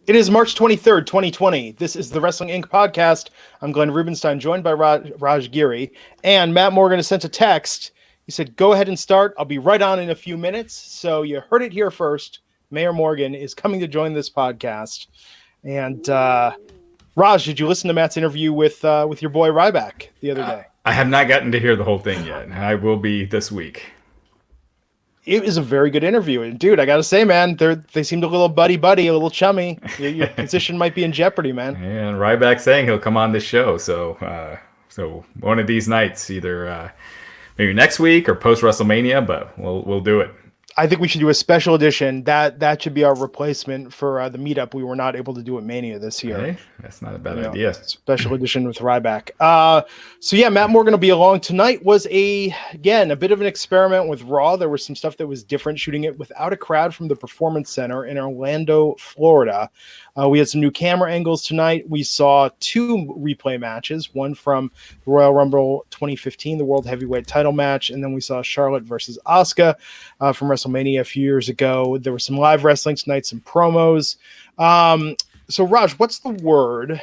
It is March 23rd, 2020. This is the Wrestling Inc. podcast. I'm Glenn Rubenstein, joined by Raj Giri. And Matt Morgan has sent a text. He said, go ahead and start. I'll be right on in a few minutes. So you heard it here first. Mayor Morgan is coming to join this podcast. And Raj, did you listen to Matt's interview with your boy Ryback the other day? I have not gotten to hear the whole thing yet. I will be this week. It was a very good interview. And dude, I got to say, man, they seemed a little buddy-buddy, a little chummy. Your position might be in jeopardy, man. And Ryback saying he'll come on this show. So one of these nights, either maybe next week or post-WrestleMania, but we'll do it. I think we should do a special edition. That should be our replacement for the meetup we were not able to do at Mania this year. Hey, that's not a bad idea. Special edition with Ryback. So yeah, Matt Morgan will be along tonight. Was a bit of an experiment with Raw. There was some stuff that was different, shooting it without a crowd from the Performance Center in Orlando, Florida. We had some new camera angles tonight. We saw two replay matches, one from the Royal Rumble 2015, the World Heavyweight title match, and then we saw Charlotte versus Osku from WrestleMania a few years ago. There was some live wrestling tonight, some promos. So Raj, what's the word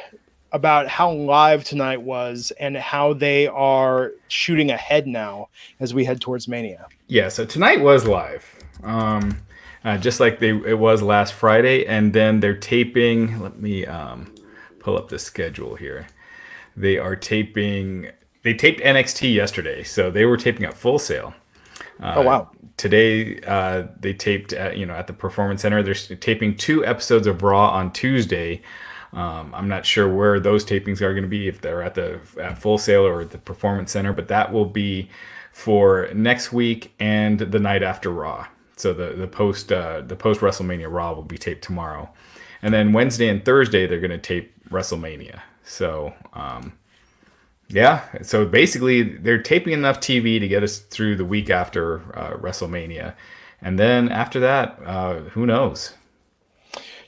about how live tonight was and how they are shooting ahead now as we head towards Mania? Yeah, so tonight was live. Just like it was last Friday, and then they're taping. Let me pull up the schedule here. They taped NXT yesterday, so they were taping at Full Sail. Oh wow! Today they taped at the Performance Center. They're taping 2 episodes of Raw on Tuesday. I'm not sure where those tapings are going to be, if they're at Full Sail or at the Performance Center, but that will be for next week and the night after Raw. So the post WrestleMania Raw will be taped tomorrow, and then Wednesday and Thursday they're going to tape WrestleMania. So so basically they're taping enough TV to get us through the week after WrestleMania, and then after that, who knows?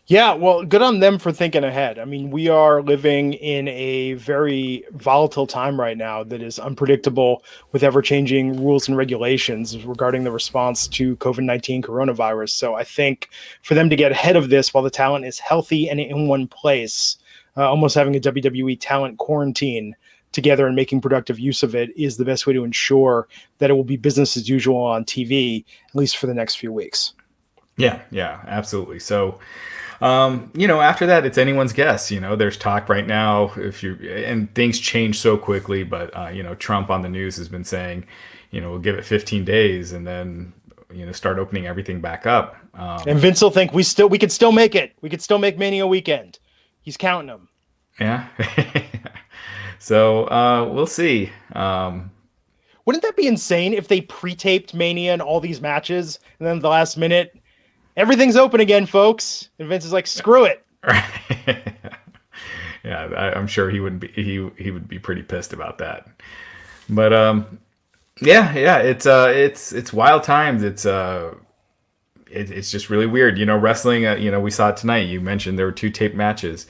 Yeah, well, good on them for thinking ahead. I mean, we are living in a very volatile time right now that is unpredictable, with ever-changing rules and regulations regarding the response to COVID-19 coronavirus. So I think for them to get ahead of this while the talent is healthy and in one place, almost having a WWE talent quarantine together and making productive use of it is the best way to ensure that it will be business as usual on TV, at least for the next few weeks. Yeah, absolutely. So after that, it's anyone's guess. There's talk right now and things change so quickly, but Trump on the news has been saying, we'll give it 15 days and then, start opening everything back up. And Vince will think we could still make it. We could still make Mania weekend. He's counting them. Yeah. So, we'll see. Wouldn't that be insane if they pre-taped Mania and all these matches and then at the last minute, everything's open again, folks. And Vince is like, screw it. Yeah, I'm sure he wouldn't be. He would be pretty pissed about that. But it's wild times. It's just really weird. Wrestling. We saw it tonight. You mentioned there were 2 taped matches.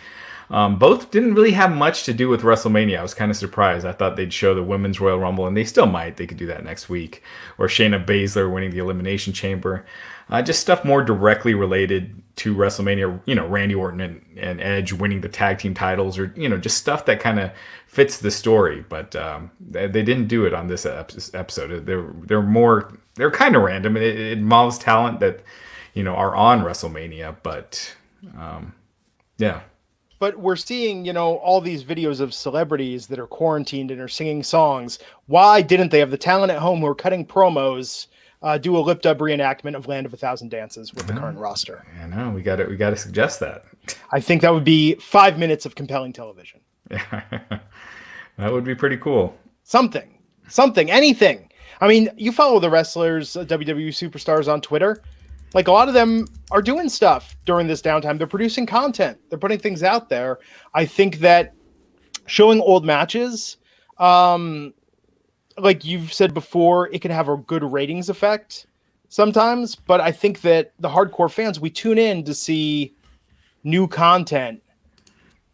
Both didn't really have much to do with WrestleMania. I was kind of surprised. I thought they'd show the Women's Royal Rumble, and they still might. They could do that next week. Or Shayna Baszler winning the Elimination Chamber. Just stuff more directly related to WrestleMania. Randy Orton and Edge winning the tag team titles, or just stuff that kind of fits the story. But they didn't do it on this episode. They're kind of random. It involves talent that are on WrestleMania, but yeah. But we're seeing, all these videos of celebrities that are quarantined and are singing songs. Why didn't they have the talent at home who are cutting promos do a lip-dub reenactment of Land of a Thousand Dances with the current roster? I know. We got to suggest that. I think that would be 5 minutes of compelling television. Yeah, that would be pretty cool. Something, anything. I mean, you follow the wrestlers, WWE superstars on Twitter. Like, a lot of them are doing stuff during this downtime. They're producing content. They're putting things out there. I think that showing old matches, like you've said before, it can have a good ratings effect sometimes. But I think that the hardcore fans, we tune in to see new content.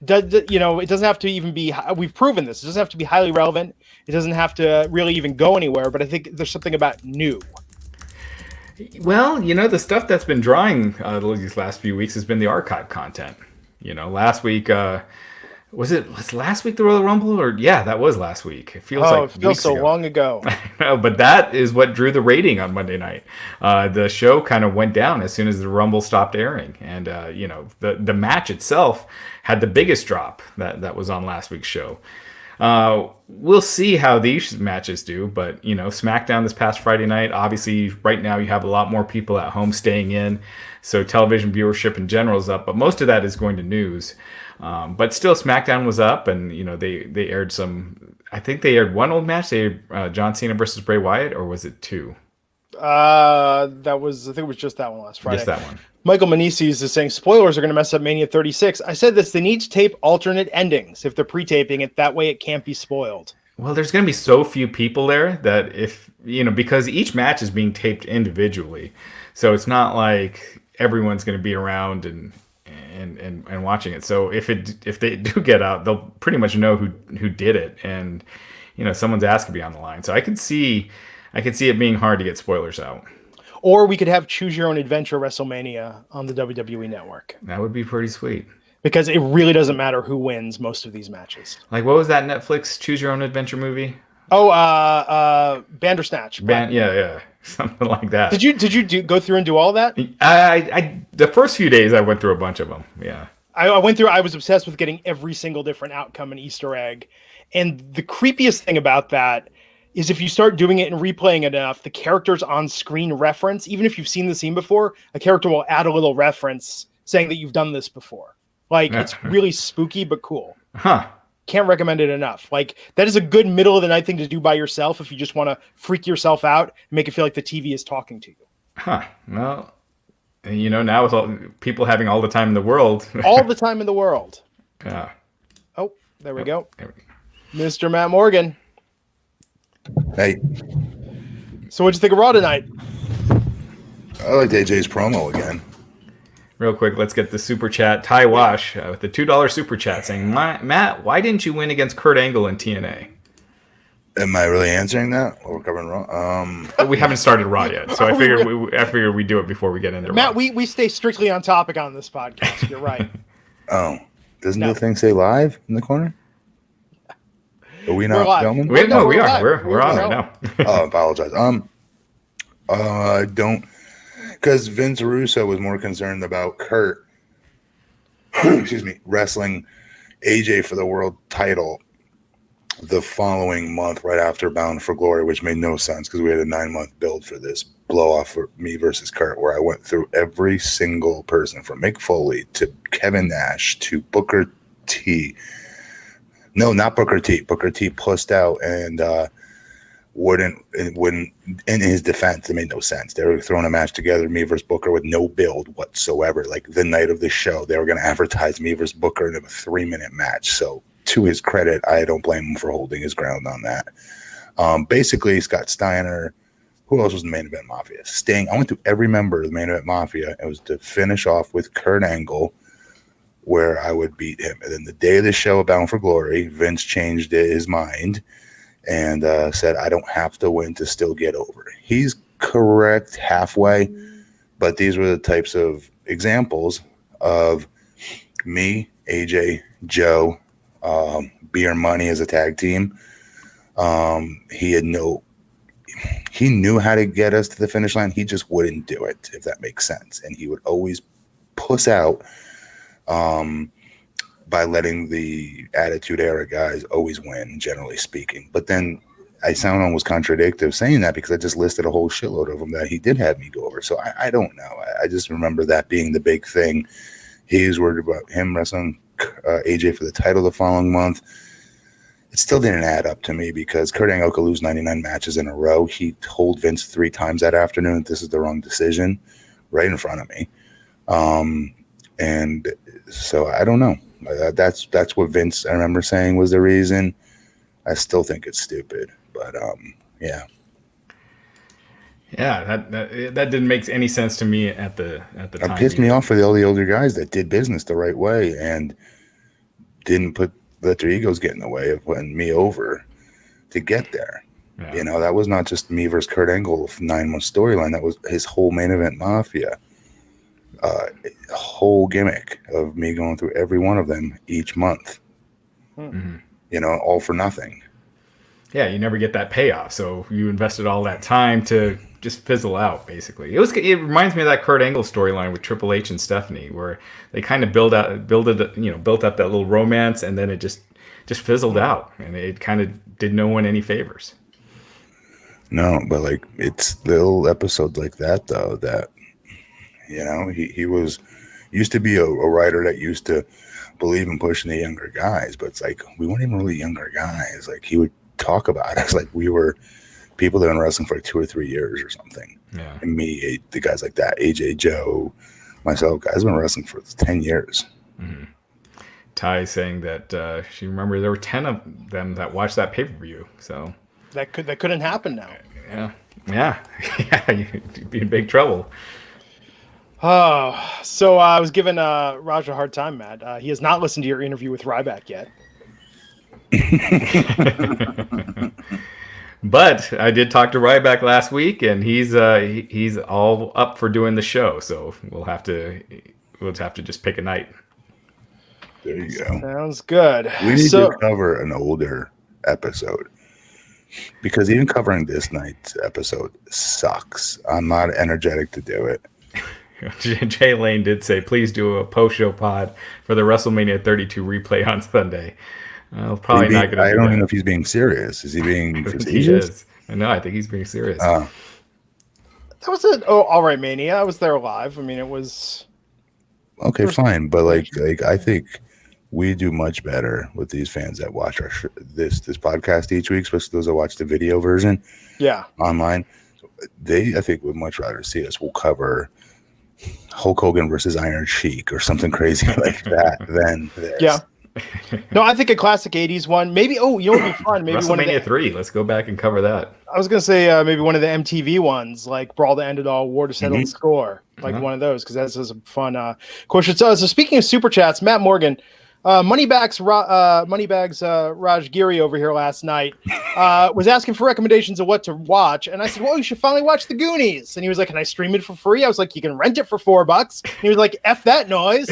It doesn't have to even be, we've proven this. It doesn't have to be highly relevant. It doesn't have to really even go anywhere. But I think there's something about new. Well, the stuff that's been drawing these last few weeks has been the archive content. Last week, was last week the Royal Rumble? Or yeah, that was last week. It feels it feels so long ago. No, but that is what drew the rating on Monday night. The show kind of went down as soon as the Rumble stopped airing, and the match itself had the biggest drop that was on last week's show. We'll see how these matches do, but SmackDown this past Friday night, obviously right now you have a lot more people at home staying in, so television viewership in general is up, but most of that is going to news. But still, SmackDown was up, and they aired some. I think they aired one old match. They aired John Cena versus Bray Wyatt, or was it two? I think it was just that one last Friday. Just that one. Michael Menezes is saying spoilers are going to mess up Mania 36. I said this: they need to tape alternate endings if they're pre-taping it. That way, it can't be spoiled. Well, there's going to be so few people there that if because each match is being taped individually, so it's not like everyone's going to be around and watching it. So if they do get out, they'll pretty much know who did it, and someone's ass could be on the line. So I could see it being hard to get spoilers out. Or we could have Choose Your Own Adventure WrestleMania on the WWE Network. That would be pretty sweet. Because it really doesn't matter who wins most of these matches. Like, what was that Netflix Choose Your Own Adventure movie? Oh, Bandersnatch. Yeah. Something like that. Did you go through and do all that? I the first few days I went through a bunch of them. Yeah. I went through. I was obsessed with getting every single different outcome and Easter egg. And the creepiest thing about that is if you start doing it and replaying it enough, the characters on screen reference, even if you've seen the scene before, a character will add a little reference saying that you've done this before. Like, it's really spooky but cool. Huh. Can't recommend it enough. Like, that is a good middle of the night thing to do by yourself if you just want to freak yourself out and make it feel like the TV is talking to you. Huh. Well, now with all people having all the time in the world. All the time in the world. Yeah. Oh, there we go. Mr. Matt Morgan. Hey. So what'd you think of Raw tonight? I liked AJ's promo again. Real quick, let's get the super chat. Ty Wash with the $2 super chat saying, Matt, why didn't you win against Kurt Angle in TNA? Am I really answering that? Or we're covering Raw? We haven't started Raw yet, so I figured we do it before we get into Matt, Raw. we stay strictly on topic on this podcast. You're right. Oh, doesn't the thing say live in the corner? Are we not filming? We are. We're on right now. Oh, I apologize. I don't. Because Vince Russo was more concerned about Kurt, wrestling AJ for the world title the following month right after Bound for Glory, which made no sense because we had a 9-month build for this blow-off for me versus Kurt, where I went through every single person from Mick Foley to Kevin Nash to Booker T. No, not Booker T. Booker T pussed out and wouldn't in his defense, it made no sense. They were throwing a match together, me versus Booker, with no build whatsoever. Like the night of the show, they were going to advertise me versus Booker in a 3-minute match. So to his credit, I don't blame him for holding his ground on that. Basically, Scott Steiner, who else was in the main event Mafia? Sting. I went through every member of the main event Mafia. It was to finish off with Kurt Angle, where I would beat him. And then the day of the show, Bound for Glory, Vince changed his mind and said, I don't have to win to still get over. He's correct halfway, but these were the types of examples of me, AJ, Joe, Beer Money as a tag team. He knew how to get us to the finish line. He just wouldn't do it, if that makes sense. And he would always puss out by letting the Attitude Era guys always win, generally speaking. But then I sound almost contradictory saying that because I just listed a whole shitload of them that he did have me go over. So I don't know. I just remember that being the big thing. He was worried about him wrestling AJ for the title the following month. It still didn't add up to me because Kurt Angle could lose 99 matches in a row. He told Vince 3 times that afternoon that this is the wrong decision right in front of me. And so I don't know. That's what Vince, I remember saying, was the reason. I still think it's stupid, but yeah. Yeah, that didn't make any sense to me at the time. It pissed me off for all the older guys that did business the right way and didn't let their egos get in the way of putting me over to get there. Yeah. That was not just me versus Kurt Angle 9-month storyline. That was his whole main event Mafia. whole gimmick of me going through every one of them each month. Mm-hmm. You know, all for nothing. Yeah, you never get that payoff. So you invested all that time to just fizzle out, basically. It reminds me of that Kurt Angle storyline with Triple H and Stephanie, where they kind of built up that little romance, and then it just fizzled out, and it kind of did no one any favors. No, but like it's little episodes like that though that, you know, he used to be a writer that used to believe in pushing the younger guys, but it's like we weren't even really younger guys. Like he would talk about us like we were people that have been wrestling for like 2 or 3 years or something. Yeah. And me, the guys like that, AJ, Joe, myself, guys been wrestling for 10 years. Mm-hmm. Ty saying that she remembers there were 10 of them that watched that pay-per-view. So that couldn't happen now. Yeah, you'd be in big trouble. So I was giving Raj a hard time, Matt. He has not listened to your interview with Ryback yet. But I did talk to Ryback last week, and he's all up for doing the show. So we'll have to just pick a night. There you go. Sounds good. We need to cover an older episode because even covering this night's episode sucks. I'm not energetic to do it. Jay Lane did say, please do a post-show pod for the WrestleMania 32 replay on Sunday. Probably not going to. I don't even know if he's being serious. Is he being facetious? He is. No, I think he's being serious. That was it. Oh, All Right Mania. I was there live. I mean, it was okay, fine. But like I think we do much better with these fans that watch our this podcast each week, especially those that watch the video version. Yeah, online. I think would much rather see us. We'll cover Hulk Hogan versus Iron Sheik or something crazy like that than this. Yeah. No, I think a classic 80s one. Maybe, you know what would be fun? Maybe WrestleMania 3. Let's go back and cover that. I was going to say maybe one of the MTV ones, like Brawl to End It All, War to Settle the Score. Like one of those, because that's a fun question. So speaking of Super Chats, Matt Morgan, Moneybags Raj Giri over here last night was asking for recommendations of what to watch, and I said, well, you should finally watch The Goonies. And he was like, can I stream it for free? I was like, you can rent it for $4. And he was like, F that noise.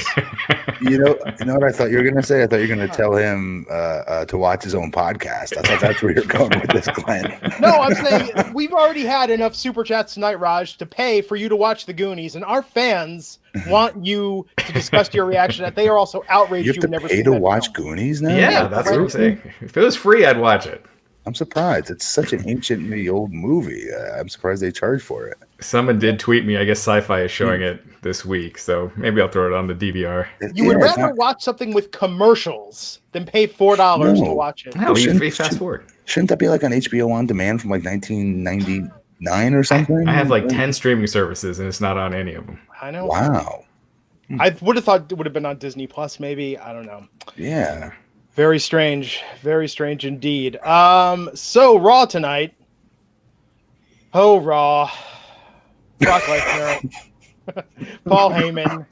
You know what I thought you were going to say? I thought you were going to tell him to watch his own podcast. I thought that's where you're going with this, Glenn. No, I'm saying we've already had enough Super Chats tonight, Raj, to pay for you to watch The Goonies, and our fans want you to discuss your reaction. That they are also outraged. You have to pay to watch Goonies now? Yeah, that's what I'm saying. If it was free, I'd watch it. I'm surprised. It's such an anciently old movie. I'm surprised they charge for it. Someone did tweet me. I guess Sci-Fi is showing it this week, so maybe I'll throw it on the DVR. You would rather watch something with commercials than pay $4 to watch it. No, you fast forward. Shouldn't that be like on HBO On Demand from like 1999 or something? I have like 10 streaming services, and it's not on any of them. I know. Wow. I would have thought it would have been on Disney Plus, maybe. I don't know. Yeah. Very strange indeed. So Raw tonight. Oh, Raw. Brock Lesnar, Paul Heyman,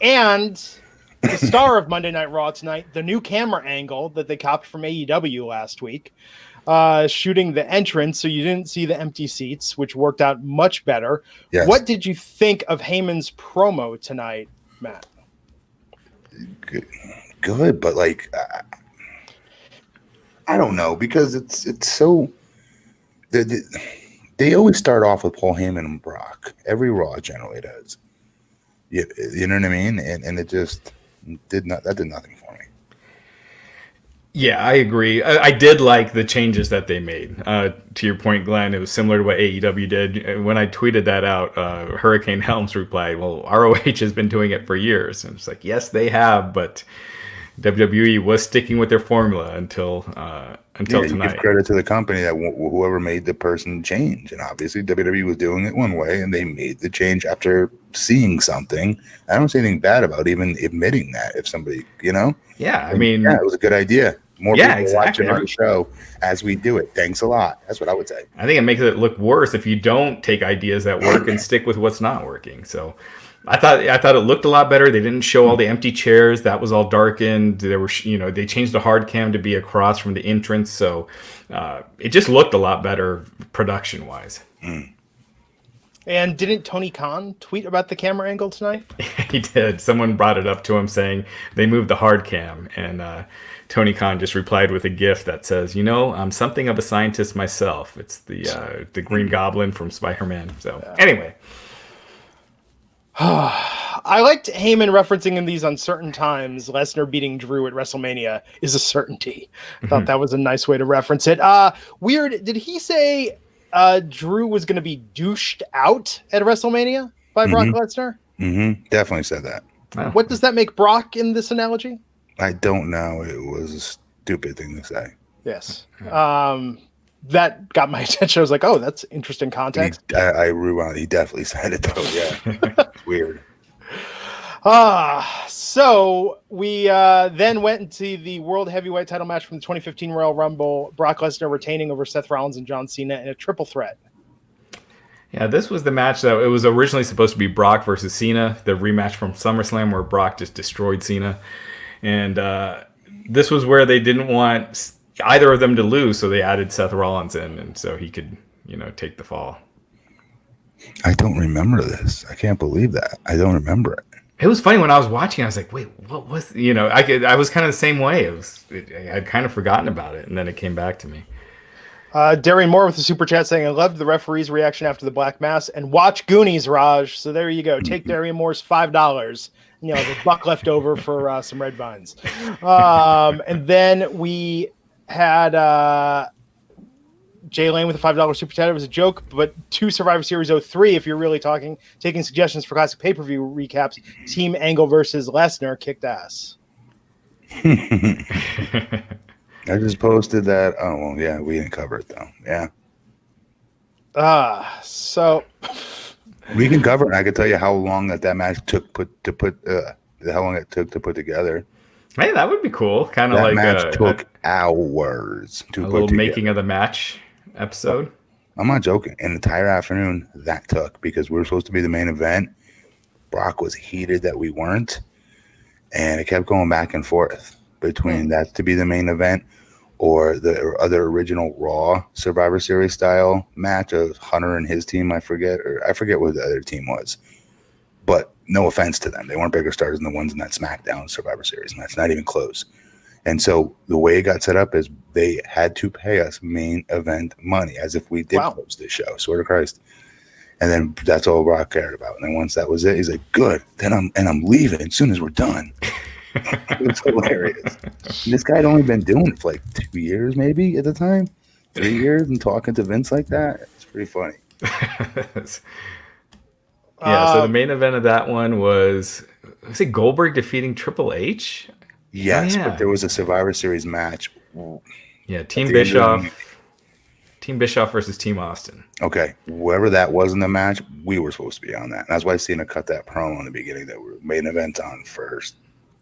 and the star of Monday Night Raw tonight, the new camera angle that they copied from AEW last week, shooting the entrance so you didn't see the empty seats, which worked out much better. Yes. What did you think of Heyman's promo tonight, Matt? Good, but like I don't know, because it's so they always start off with Paul Heyman and Brock. Every Raw generally does. You know what I mean? And it just did nothing for me. Yeah, I agree. I did like the changes that they made. To your point, Glenn, it was similar to what AEW did. When I tweeted that out, Hurricane Helms replied, well, ROH has been doing it for years. And it's like, yes, they have, but WWE was sticking with their formula until tonight. You give credit to the company that whoever made the person change, and obviously WWE was doing it one way, and they made the change after seeing something. I don't see anything bad about even admitting that. If somebody, yeah, I mean, it was a good idea. More people watching our show as we do it. Thanks a lot. That's what I would say. I think it makes it look worse if you don't take ideas that work and stick with what's not working. So I thought it looked a lot better. They didn't show all the empty chairs. That was all darkened. There were, they changed the hard cam to be across from the entrance. So it just looked a lot better production wise. And didn't Tony Khan tweet about the camera angle tonight? He did. Someone brought it up to him saying they moved the hard cam, and Tony Khan just replied with a GIF that says, I'm something of a scientist myself. It's the Green Goblin from Spider-Man. So anyway. I liked Heyman referencing in these uncertain times, Lesnar beating Drew at WrestleMania is a certainty. I thought that was a nice way to reference it. Weird. Did he say Drew was going to be douched out at WrestleMania by Brock Lesnar? Definitely said that. Wow. What does that make Brock in this analogy? I don't know. It was a stupid thing to say. Yes. That got my attention. I was like, oh, that's interesting context. I rewound. He definitely said it, though. Yeah. Weird. So we then went into the World Heavyweight title match from the 2015 Royal Rumble. Brock Lesnar retaining over Seth Rollins and John Cena in a triple threat. Yeah, this was the match that it was originally supposed to be Brock versus Cena, the rematch from SummerSlam where Brock just destroyed Cena. And this was where they didn't want either of them to lose, so they added Seth Rollins in, and so he could, take the fall. I don't remember this. I can't believe that. I don't remember it. It was funny when I was watching. I was like, "Wait, what was?" I was kind of the same way. I'd kind of forgotten about it, and then it came back to me. Darian Moore with the super chat saying, "I loved the referee's reaction after the Black Mass and watch Goonies, Raj." So there you go. Take Darian Moore's $5. The buck left over for some red vines. And then we had Jay Lane with a $5 super chat. It was a joke, but 2 Survivor Series 03, if you're really taking suggestions for classic pay-per-view recaps, Team Angle versus Lesnar kicked ass. I just posted that. Oh, well, yeah, we didn't cover it, though. Yeah. So we can cover it. I can tell you how long that match took how long it took to put together. Hey, that would be cool. Kind of like match took hours to put little together. making of the match episode. I'm not joking. An entire afternoon that took because we were supposed to be the main event. Brock was heated that we weren't, and it kept going back and forth between that to be the main event or the other original Raw Survivor Series style match of Hunter and his team. I forget what the other team was. But no offense to them. They weren't bigger stars than the ones in that SmackDown Survivor Series match. Not even close. And so the way it got set up is they had to pay us main event money as if we did close this show. Swear to Christ. And then that's all Brock cared about. And then once that was it, he's like, good. Then I'm leaving as soon as we're done. It was hilarious. And this guy had only been doing it for like 2 years maybe at the time. 3 years and talking to Vince like that. It's pretty funny. Yeah, so the main event of that one was it Goldberg defeating Triple H? Yes, but there was a Survivor Series match. Yeah, Team Bischoff versus Team Austin. Okay, whoever that was in the match, we were supposed to be on that. And that's why Cena cut that promo in the beginning that we were main event on first.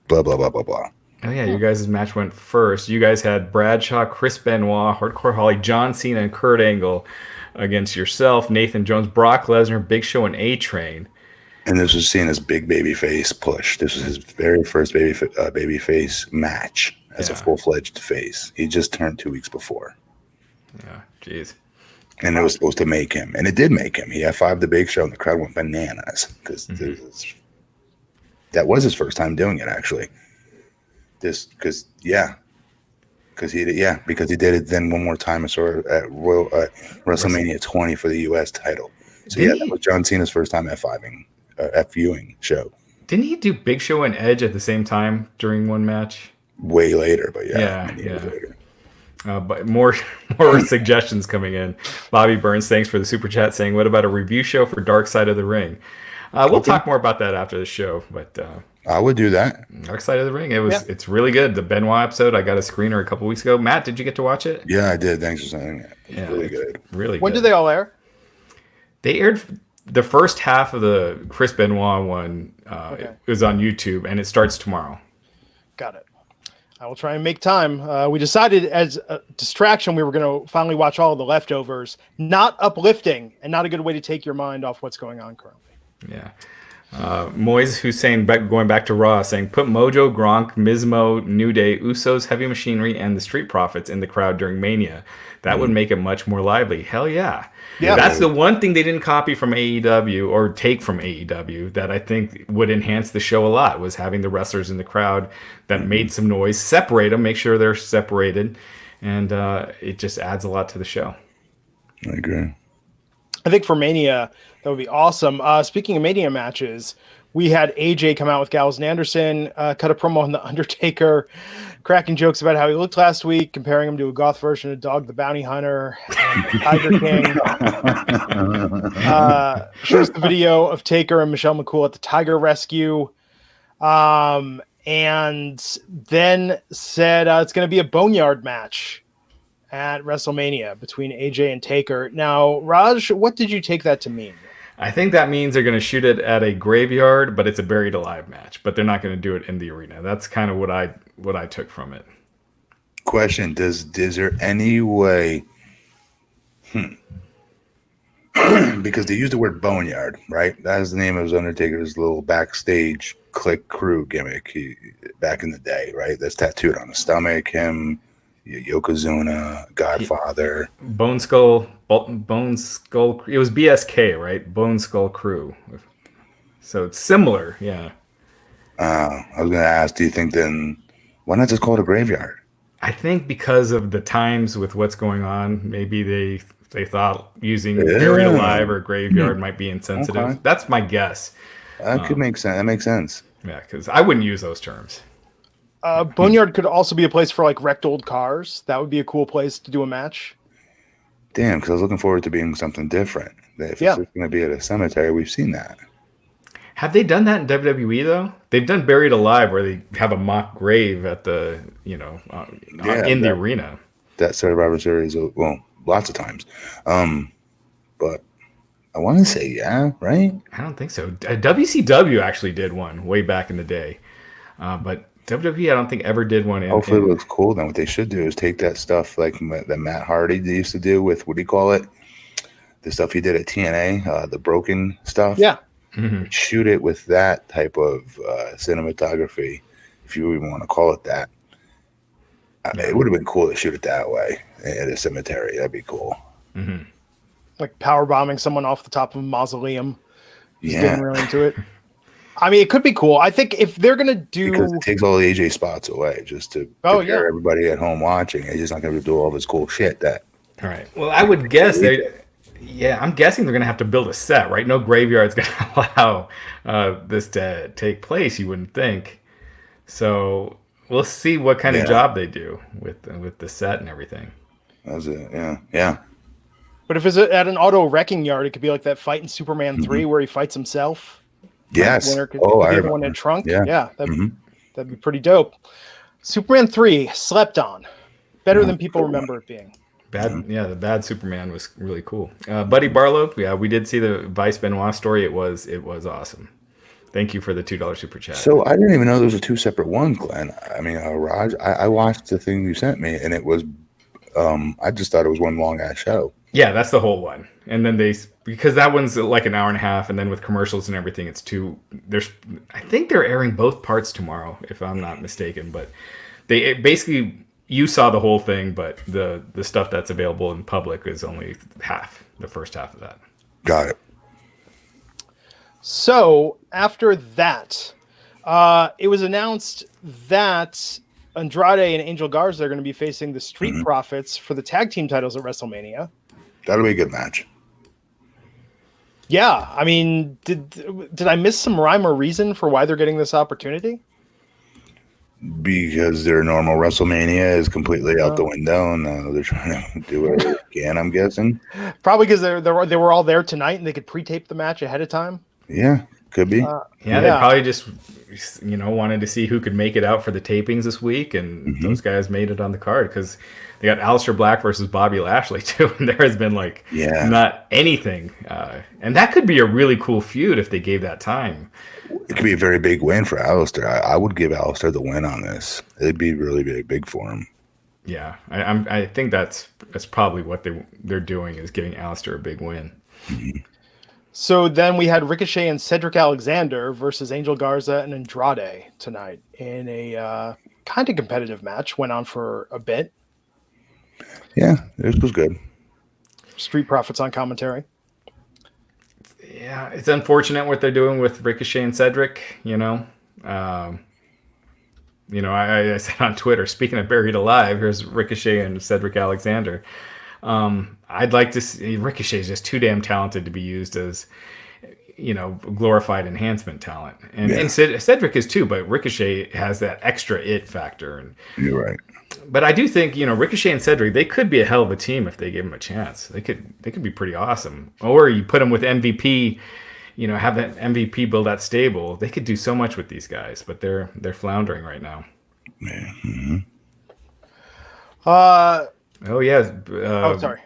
Blah, blah, blah, blah, blah. Oh, yeah, you guys' match went first. You guys had Bradshaw, Chris Benoit, Hardcore Holly, John Cena, and Kurt Angle against yourself, Nathan Jones, Brock Lesnar, Big Show, and A-Train. And this was Cena's big babyface push. This was his very first babyface match as a full-fledged face. He just turned 2 weeks before. Yeah, jeez. And it was supposed to make him. And it did make him. He F5'd the Big Show, and the crowd went bananas. Because that was his first time doing it, actually. Because he did it then one more time at WrestleMania 20 for the U.S. title. So that was John Cena's first time F-viewing show. Didn't he do Big Show and Edge at the same time during one match? Way later, but later. But more suggestions coming in. Bobby Burns, thanks for the super chat, saying, "What about a review show for Dark Side of the Ring?" We'll talk more about that after the show, but I would do that. Dark Side of the Ring. It's really good. The Benoit episode, I got a screener a couple weeks ago. Matt, did you get to watch it? Yeah, I did. Thanks for saying that. It's really good. Really good. When did they all air? They aired the first half of the Chris Benoit one. It was on YouTube, and it starts tomorrow. Got it. I will try and make time. We decided as a distraction, we were going to finally watch all of The Leftovers. Not uplifting and not a good way to take your mind off what's going on currently. Yeah. Moise Hussein, going back to Raw, saying, put Mojo, Gronk, Mizmo, New Day, Usos, Heavy Machinery, and the Street Profits in the crowd during Mania. That would make it much more lively. Hell yeah. Yeah. That's the one thing they didn't copy from AEW or take from AEW that I think would enhance the show a lot, was having the wrestlers in the crowd that made some noise, separate them, make sure they're separated, and it just adds a lot to the show. I agree. I think for Mania, that would be awesome. Speaking of Mania matches, we had AJ come out with Gallows and Anderson, cut a promo on The Undertaker, cracking jokes about how he looked last week, comparing him to a goth version of Dog the Bounty Hunter and Tiger King. Shows the video of Taker and Michelle McCool at the Tiger Rescue. And then said it's going to be a boneyard match at WrestleMania between AJ and Taker. Now, Raj, what did you take that to mean? I think that means they're going to shoot it at a graveyard, but it's a buried alive match. But they're not going to do it in the arena. That's kind of what I took from it. Question: is there any way? Because they use the word boneyard, right? That is the name of his Undertaker's little backstage click crew gimmick back in the day, right? That's tattooed on his stomach. Him, Yokozuna, Godfather, Bone Skull. It was BSK, right? Bone Skull Crew. So it's similar, yeah. I was going to ask, do you think then why not just call it a graveyard? I think because of the times with what's going on, maybe they thought using buried alive or graveyard might be insensitive. Okay. That's my guess. That could make sense. That makes sense. Yeah, because I wouldn't use those terms. Boneyard could also be a place for like wrecked old cars. That would be a cool place to do a match. Damn, because I was looking forward to being something different. If it's going to be at a cemetery, we've seen that. Have they done that in WWE though? They've done buried alive where they have a mock grave at the in the arena. That Survivor Series, well, lots of times. But I want to say right? I don't think so. WCW actually did one way back in the day, but WWE I don't think ever did one. Hopefully it looks cool. Then what they should do is take that stuff like that Matt Hardy used to do with, what do you call it? The stuff he did at TNA, the broken stuff. Yeah. Mm-hmm. Shoot it with that type of cinematography, if you even want to call it that. It would have been cool to shoot it that way at a cemetery. That'd be cool. Mm-hmm. Like power bombing someone off the top of a mausoleum. Just getting real into it. I mean, it could be cool. I think if they're going to do... Because it takes all the AJ spots away just to prepare everybody at home watching. He's just not going to do all this cool shit. All right. Well, I would guess I'm guessing they're going to have to build a set, right? No graveyard's going to allow this to take place, you wouldn't think. So we'll see what kind of job they do with the set and everything. That's it. Yeah. But if it's at an auto wrecking yard, it could be like that fight in Superman 3 where he fights himself. Yes. I remember. One in trunk. Yeah. That'd be pretty dope. Superman 3 slept on. Better than people remember it being. The bad Superman was really cool. Buddy Barlow, we did see the Vice Benoit story. It was awesome. Thank you for the $2 super chat. So I didn't even know those were two separate ones, Glenn. I mean, Raj, I watched the thing you sent me, and it was, I just thought it was one long ass show. Yeah, that's the whole one. And then because that one's like an hour and a half, and then with commercials and everything, it's I think they're airing both parts tomorrow, if I'm not mistaken. But basically, you saw the whole thing, but the stuff that's available in public is only the first half of that. Got it. So after that, it was announced that Andrade and Angel Garza are going to be facing the Street Profits for the tag team titles at WrestleMania. That'll be a good match. Yeah, I mean, did I miss some rhyme or reason for why they're getting this opportunity? Because their normal WrestleMania is completely out the window, and they're trying to do whatever they can, I'm guessing. Probably because they were all there tonight, and they could pre-tape the match ahead of time. Yeah, could be. They probably just wanted to see who could make it out for the tapings this week, and those guys made it on the card because they got Alistair Black versus Bobby Lashley too, and there has been not anything, and that could be a really cool feud if they gave that time. It could be a very big win for Alistair. I would give Alistair the win on this. It'd be really big for him. Yeah, I think that's probably what they're doing is giving Alistair a big win. Mm-hmm. So then we had Ricochet and Cedric Alexander versus Angel Garza and Andrade tonight in a kind of competitive match. Went on for a bit. Yeah, this was good. Street Profits on commentary. Yeah, it's unfortunate what they're doing with Ricochet and Cedric. I said on Twitter, speaking of buried alive, here's Ricochet and Cedric Alexander. I'd like to see Ricochet is just too damn talented to be used as, glorified enhancement talent. And Cedric is too, but Ricochet has that extra it factor. And you're right. But I do think, Ricochet and Cedric, they could be a hell of a team if they gave them a chance. They could be pretty awesome. Or you put them with MVP, have that MVP build that stable. They could do so much with these guys, but they're floundering right now. Yeah. Mm-hmm. Sorry.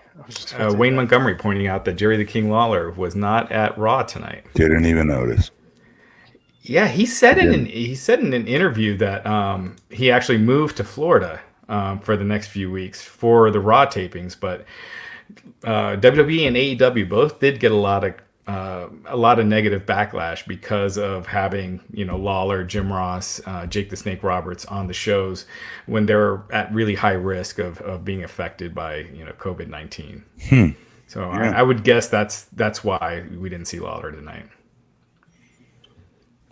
Wayne Montgomery pointing out that Jerry the King Lawler was not at Raw tonight. Didn't even notice. Yeah, he said in an interview that he actually moved to Florida for the next few weeks for the Raw tapings, but WWE and AEW both did get a lot of negative backlash because of having Lawler, Jim Ross, Jake the Snake Roberts on the shows when they're at really high risk of being affected by COVID-19. So yeah. I would guess that's why we didn't see Lawler tonight.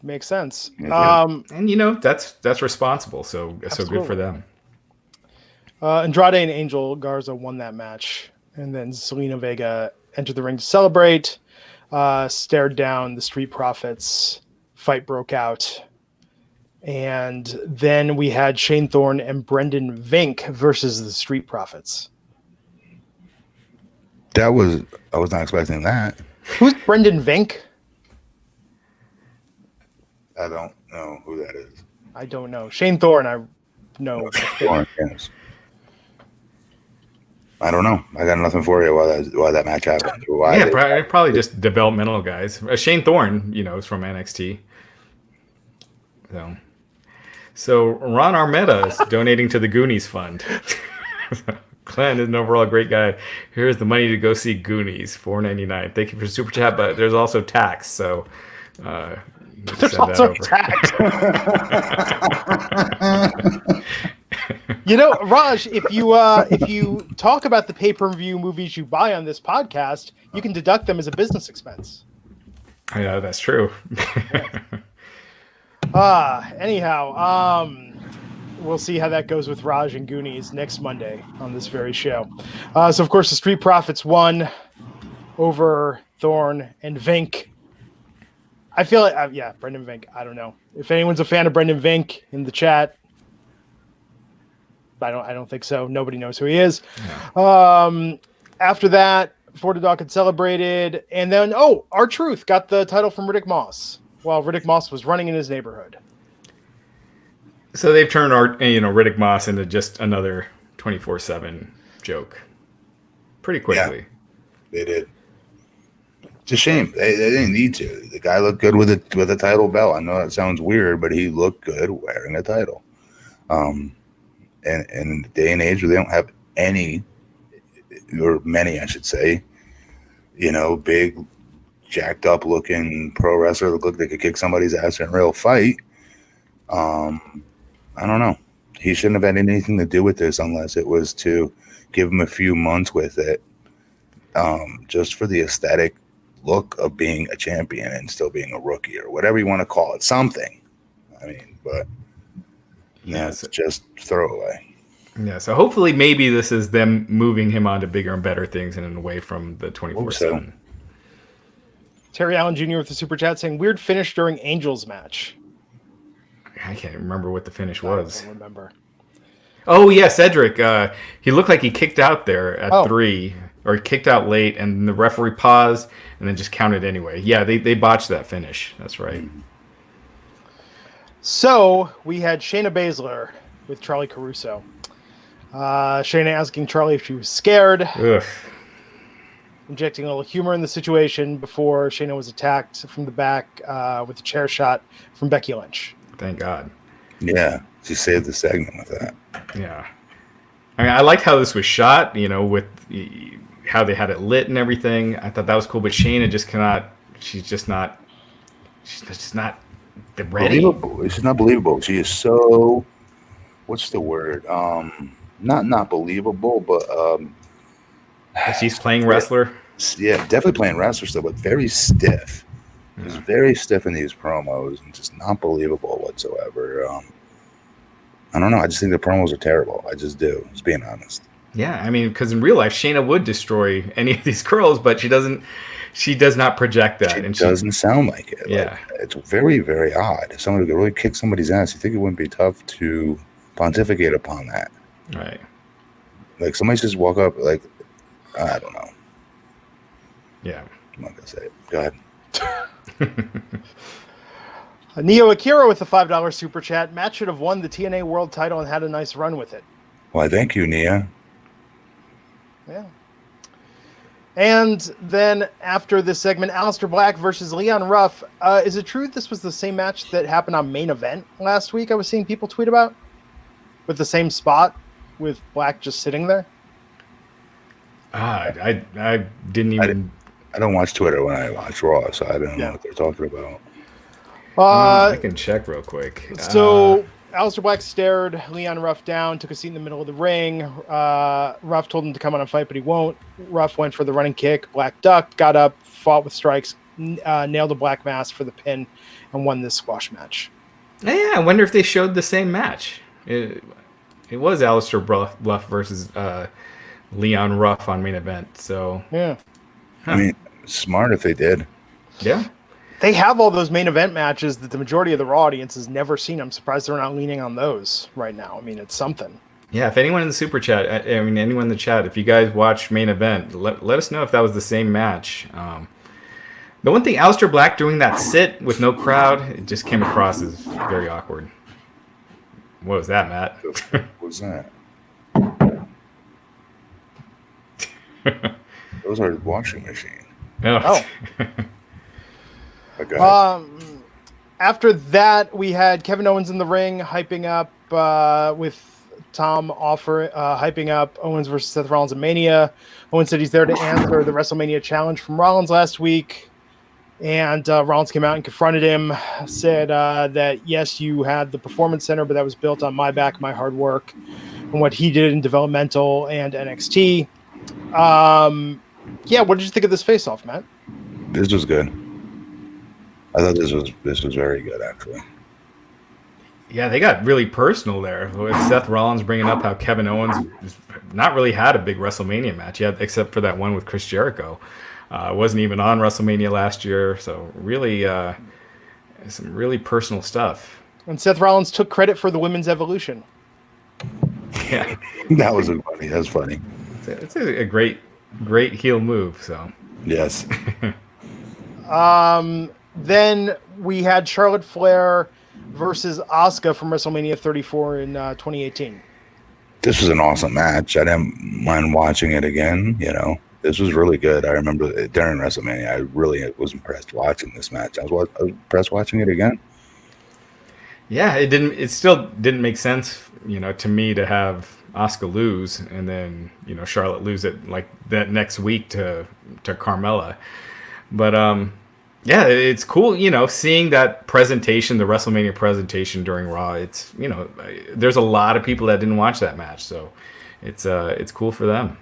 Makes sense. And that's responsible. So good for them. Andrade and Angel Garza won that match, and then Zelina Vega entered the ring to celebrate. Stared down the Street Profits. Fight broke out, and then we had Shane Thorne and Brendan Vink versus the Street Profits. I was not expecting that. Who's Brendan Vink? I don't know who that is. I don't know. Shane Thorne, I know. Yes. I don't know. I got nothing for you why that match happened. Probably just developmental guys. Shane Thorne, is from NXT. So Ron Armetta is donating to the Goonies Fund. Glenn is an overall great guy. Here's the money to go see Goonies, $4.99. Thank you for super chat, but there's also tax. So there's also tax. Raj, if you talk about the pay-per-view movies you buy on this podcast, you can deduct them as a business expense. Yeah, that's true. Anyhow, we'll see how that goes with Raj and Goonies next Monday on this very show. So, of course, the Street Profits won over Thorne and Vink. I feel like, Brendan Vink. I don't know if anyone's a fan of Brendan Vink in the chat. I don't think so. Nobody knows who he is. Yeah. After that, Fortadog had celebrated, and then R-Truth got the title from Riddick Moss while Riddick Moss was running in his neighborhood. So they've turned Riddick Moss into just another 24/7 joke pretty quickly. Yeah, they did. It's a shame. They didn't need to. The guy looked good with a title belt. I know that sounds weird, but he looked good wearing a title. And in the day and age where they don't have any, or many, I should say, big, jacked up looking pro wrestler that looked like they could kick somebody's ass in a real fight. I don't know. He shouldn't have had anything to do with this unless it was to give him a few months with it, just for the aesthetic look of being a champion and still being a rookie or whatever you want to call it. Something. But it's just throwaway. Yeah, so hopefully maybe this is them moving him on to bigger and better things and away from the 24/7. Terry Allen Jr. with the super chat saying, weird finish during Angels match. I can't remember what the finish was. I don't remember. Oh, yeah, Cedric. He looked like he kicked out there at 3, or he kicked out late, and the referee paused and then just counted anyway. Yeah, they botched that finish. That's right. So we had Shayna Baszler with Charlie Caruso. Shayna asking Charlie if she was scared. Ugh. Injecting a little humor in the situation before Shayna was attacked from the back with a chair shot from Becky Lynch. Thank God. Yeah, she saved the segment with that. Yeah. I liked how this was shot, with how they had it lit and everything. I thought that was cool, but Shayna just cannot she's just not ready. Believable. She's not believable. She is so. What's the word? Not believable, but She's playing wrestler. Yeah, definitely playing wrestler still, but very stiff. She's very stiff in these promos and just not believable whatsoever. I don't know. I just think the promos are terrible. I just do. Just being honest. Yeah, I mean, because in real life, Shayna would destroy any of these girls, but she doesn't. She does not project that, and she doesn't sound like it. Yeah, like, it's very, very odd. If somebody could really kick somebody's ass, you think it wouldn't be tough to pontificate upon that, right? Like somebody just walk up, like I don't know. Yeah, I'm not gonna say it. Go ahead. Neo Akira with the $5 super chat. Matt should have won the TNA World Title and had a nice run with it. Why, thank you, Nia. Yeah. And then after this segment, Alistair Black versus Leon Ruff. Is it true this was the same match that happened on Main Event last week? I was seeing people tweet about with the same spot with Black just sitting there. I didn't even. I don't watch Twitter when I watch Raw, so I don't know what they're talking about. I can check real quick. So Alistair Black stared Leon Ruff down, took a seat in the middle of the ring. Ruff told him to come on and fight, but he won't. Ruff went for the running kick. Black ducked, got up, fought with strikes, nailed a Black mass for the pin, and won this squash match. Yeah, I wonder if they showed the same match. It was Alistair Bluff versus Leon Ruff on Main Event. So yeah, I mean, smart if they did. Yeah. They have all those Main Event matches that the majority of the Raw audience has never seen. I'm surprised they're not leaning on those right now. I mean, it's something. Yeah, if anyone in the super chat, I mean, anyone in the chat, if you guys watch Main Event, let us know if that was the same match. The one thing, Alistair Black doing that sit with no crowd, it just came across as very awkward. What was that, Matt? What was that? Those are washing machine. Oh. After that, we had Kevin Owens in the ring, hyping up with Tom hyping up Owens versus Seth Rollins at Mania. Owens said he's there to answer the WrestleMania challenge from Rollins last week. And Rollins came out and confronted him, said that, yes, you had the Performance Center, but that was built on my back, my hard work, and what he did in developmental and NXT. Yeah, what did you think of this face-off, Matt? This was good. I thought this was very good, actually. Yeah, they got really personal there with Seth Rollins bringing up how Kevin Owens not really had a big WrestleMania match yet, except for that one with Chris Jericho. Wasn't even on WrestleMania last year, so really some really personal stuff. And Seth Rollins took credit for the women's evolution. Yeah, that was funny. That's funny. It's a great heel move. So yes. Then we had Charlotte Flair versus Osku from WrestleMania 34 in 2018. This was an awesome match. I didn't mind watching it again. You know, this was really good. I remember during WrestleMania, I really was impressed watching this match. I was impressed watching it again. Yeah, it still didn't make sense, you know, to me to have Osku lose and then, you know, Charlotte lose it like that next week to Carmella. But yeah, it's cool, you know, seeing that presentation, the WrestleMania presentation during Raw. It's, you know, there's a lot of people that didn't watch that match, so it's cool for them.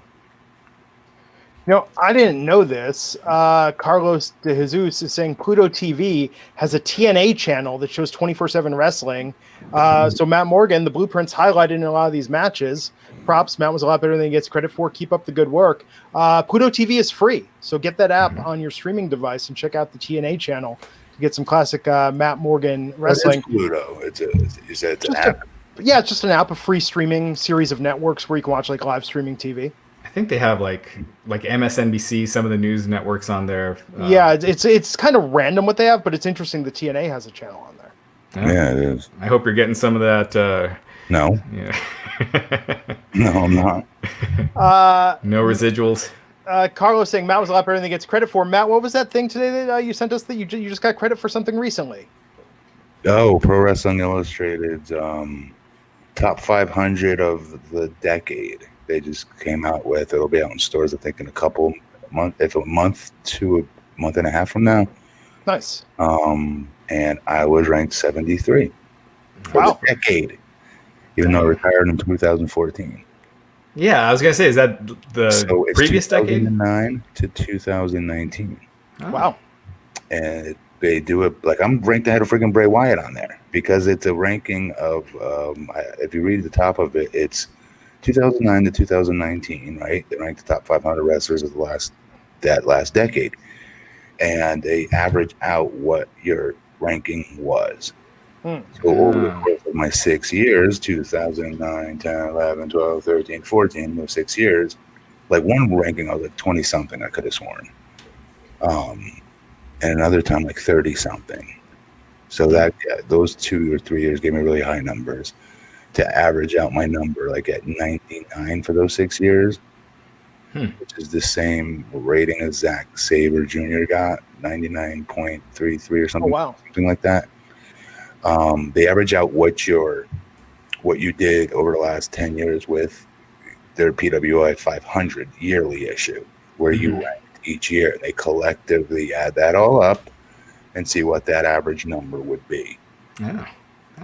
You know, I didn't know this. Carlos de Jesus is saying Pluto TV has a TNA channel that shows 24/7 wrestling. So Matt Morgan, the blueprints highlighted in a lot of these matches. Props, Matt was a lot better than he gets credit for. Keep up the good work. Pluto TV is free, so get that app on your streaming device and check out the TNA channel to get some classic Matt Morgan wrestling. Pluto, you said it's an app. Yeah, it's just an app, a free streaming series of networks where you can watch like live streaming TV. I think they have like MSNBC, some of the news networks on there. Yeah, it's kind of random what they have, but it's interesting that TNA has a channel on there. Yeah, it is. I hope you're getting some of that. No. Yeah. No, I'm not. No residuals. Carlos saying Matt was a lot better than he gets credit for. Matt, what was that thing today that you sent us that you just got credit for something recently? Oh, Pro Wrestling Illustrated's top 500 of the decade. They just came out with. It'll be out in stores, I think, in a month to a month and a half from now. Nice. And I was ranked 73 for Wow. the decade, even though I retired in 2014. Yeah, I was gonna say, is that the So it's previous decade? 2009 to 2019. Oh. Wow. And they do it like I'm ranked ahead of freaking Bray Wyatt on there because it's a ranking of if you read the top of it, it's 2009 to 2019, right? They ranked the top 500 wrestlers of that last decade, and they average out what your ranking was. So over the course of my 6 years, 2009, 10, 11, 12, 13, 14, those 6 years, like one ranking I was like 20 something, I could have sworn. And another time like 30 something. So that those 2 or 3 years gave me really high numbers. To average out my number like at 99 for those 6 years, which is the same rating as Zack Sabre Jr. got, 99.33 or something. Oh, wow. Something like that. They average out what you did over the last 10 years with their PWI 500 yearly issue, where you ranked each year. They collectively add that all up and see what that average number would be. Yeah,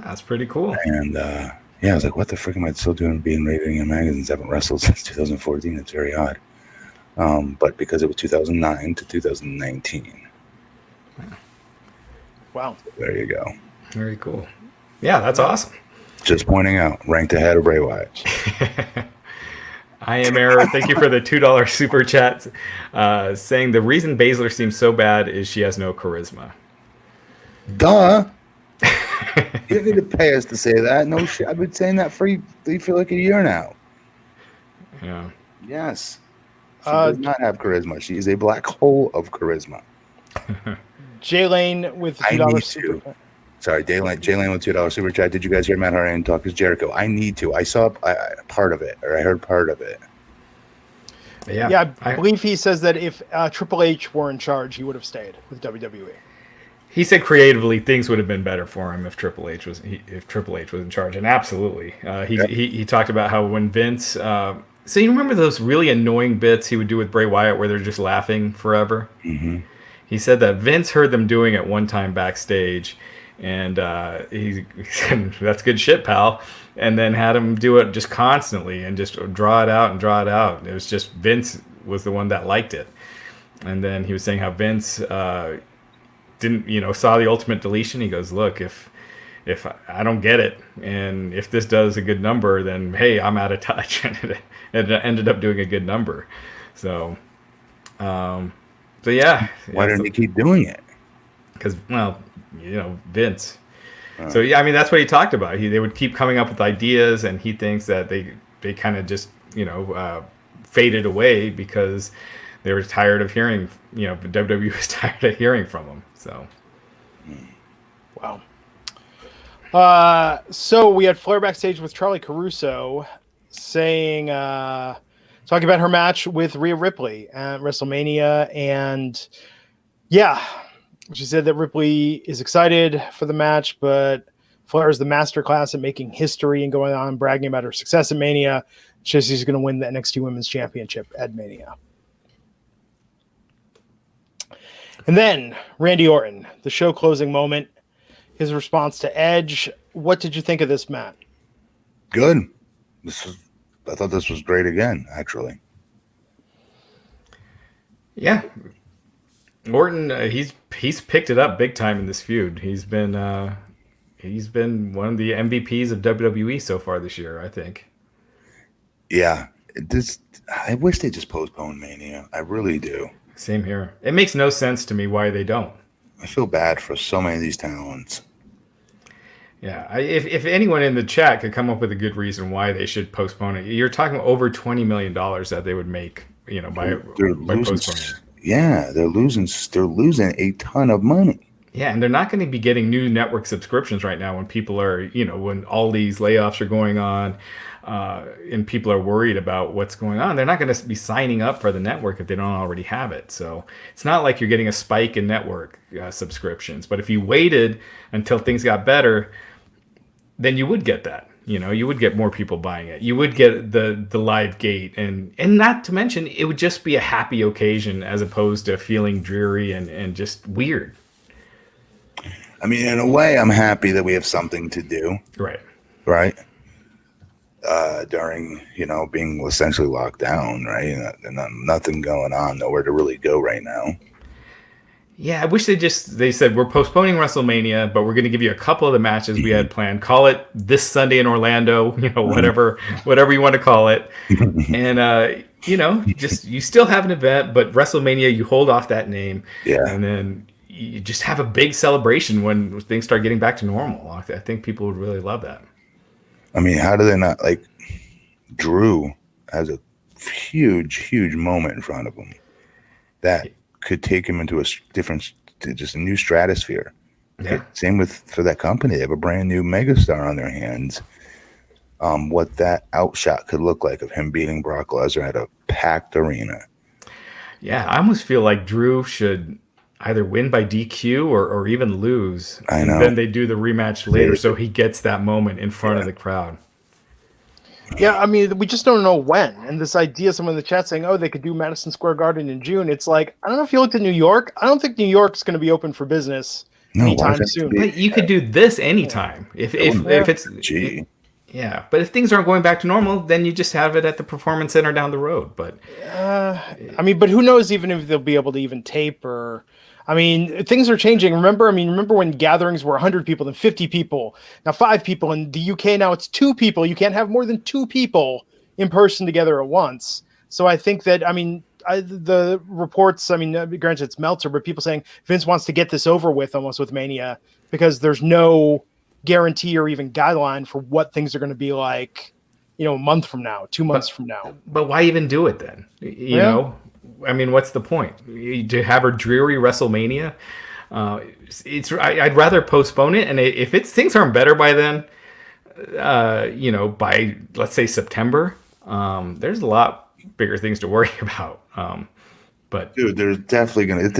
that's pretty cool. And I was like, what the frick am I still doing being rated in magazines? I haven't wrestled since 2014. It's very odd. But because it was 2009 to 2019. Wow. There you go. Very cool. Yeah, that's awesome. Just pointing out, ranked ahead of Bray Wyatt. I am Error. Thank you for the $2 super chat. Saying the reason Baszler seems so bad is she has no charisma. Duh. You don't need to pay us to say that. No shit. I've been saying that for like a year now. Yeah. Yes. She does not have charisma. She is a black hole of charisma. Jay Lane with the $2 super chat. Sorry, Jay Lane with $2 super chat. Did you guys hear Matt Hardy talk as Jericho? I need to. I saw part of it, or I heard part of it. Yeah, I believe he says that if Triple H were in charge, he would have stayed with WWE. He said creatively things would have been better for him if Triple H was in charge, and absolutely, he talked about how when Vince. So you remember those really annoying bits he would do with Bray Wyatt where they're just laughing forever? Mm-hmm. He said that Vince heard them doing it one time backstage, and he said, "That's good shit, pal." And then had him do it just constantly and just draw it out and draw it out. It was just Vince was the one that liked it, and then he was saying how Vince didn't, saw the ultimate deletion. He goes, "Look, if I don't get it, and if this does a good number, then hey, I'm out of touch." And it ended up doing a good number. So yeah. Why didn't he keep doing it? Because, Vince. So yeah, I mean that's what he talked about. They would keep coming up with ideas, and he thinks that they kind of just faded away because they were tired of hearing. WWE was tired of hearing from them. So. Wow. So we had Flair backstage with Charlie Caruso saying, talking about her match with Rhea Ripley at WrestleMania. And yeah, she said that Ripley is excited for the match, but Flair is the masterclass at making history and going on bragging about her success at Mania. She says she's going to win the NXT Women's Championship at Mania. And then Randy Orton, the show closing moment, his response to Edge. What did you think of this, Matt? Good. I thought this was great again, actually. Yeah. Orton, he's picked it up big time in this feud. He's been one of the MVPs of WWE so far this year, I think. Yeah. I wish they just postponed Mania. I really do. Same here. It makes no sense to me why they don't. I feel bad for so many of these talents. Yeah, if anyone in the chat could come up with a good reason why they should postpone it, you're talking over $20 million that they would make, by postponing it. Yeah, they're losing a ton of money. Yeah, and they're not going to be getting new network subscriptions right now when people are, when all these layoffs are going on, and people are worried about what's going on. They're not going to be signing up for the network if they don't already have it. So it's not like you're getting a spike in network subscriptions. But if you waited until things got better, then you would get that. You would get more people buying it. You would get the live gate, and not to mention it would just be a happy occasion as opposed to feeling dreary and just weird. I mean, in a way, I'm happy that we have something to do. Right. During, being essentially locked down, right? And nothing going on, nowhere to really go right now. Yeah, I wish they said we're postponing WrestleMania, but we're going to give you a couple of the matches we had planned. Call it this Sunday in Orlando, whatever you want to call it. And you still have an event, but WrestleMania, you hold off that name. Yeah. And then you just have a big celebration when things start getting back to normal. I think people would really love that. I mean, how do they not, like, Drew has a huge moment in front of him that could take him into just a new stratosphere. Yeah. Same for that company. They have a brand new megastar on their hands. What that outshot could look like of him beating Brock Lesnar at a packed arena. Yeah, I almost feel like Drew should either win by DQ or even lose. I know. And then they do the rematch later so he gets that moment in front of the crowd. Yeah, I mean, we just don't know when. And this idea, someone in the chat saying, they could do Madison Square Garden in June. It's like, I don't know if you looked at New York. I don't think New York's going to be open for business anytime soon. But you could do this anytime. If it's... Gee. Yeah, but if things aren't going back to normal, then you just have it at the Performance Center down the road. But but who knows even if they'll be able to even tape or... I mean, things are changing. Remember when gatherings were 100 people, then 50 people, now 5 people. In the UK, now it's 2 people. You can't have more than 2 people in person together at once. So I think that, the reports, granted it's Meltzer, but people saying Vince wants to get this over with almost with Mania because there's no guarantee or even guideline for what things are going to be like, a month from now, 2 months from now. But why even do it then? You know? What's the point? To have a dreary WrestleMania? I'd rather postpone it. And if things aren't better by then, by let's say September, there's a lot bigger things to worry about. But dude, there's definitely gonna.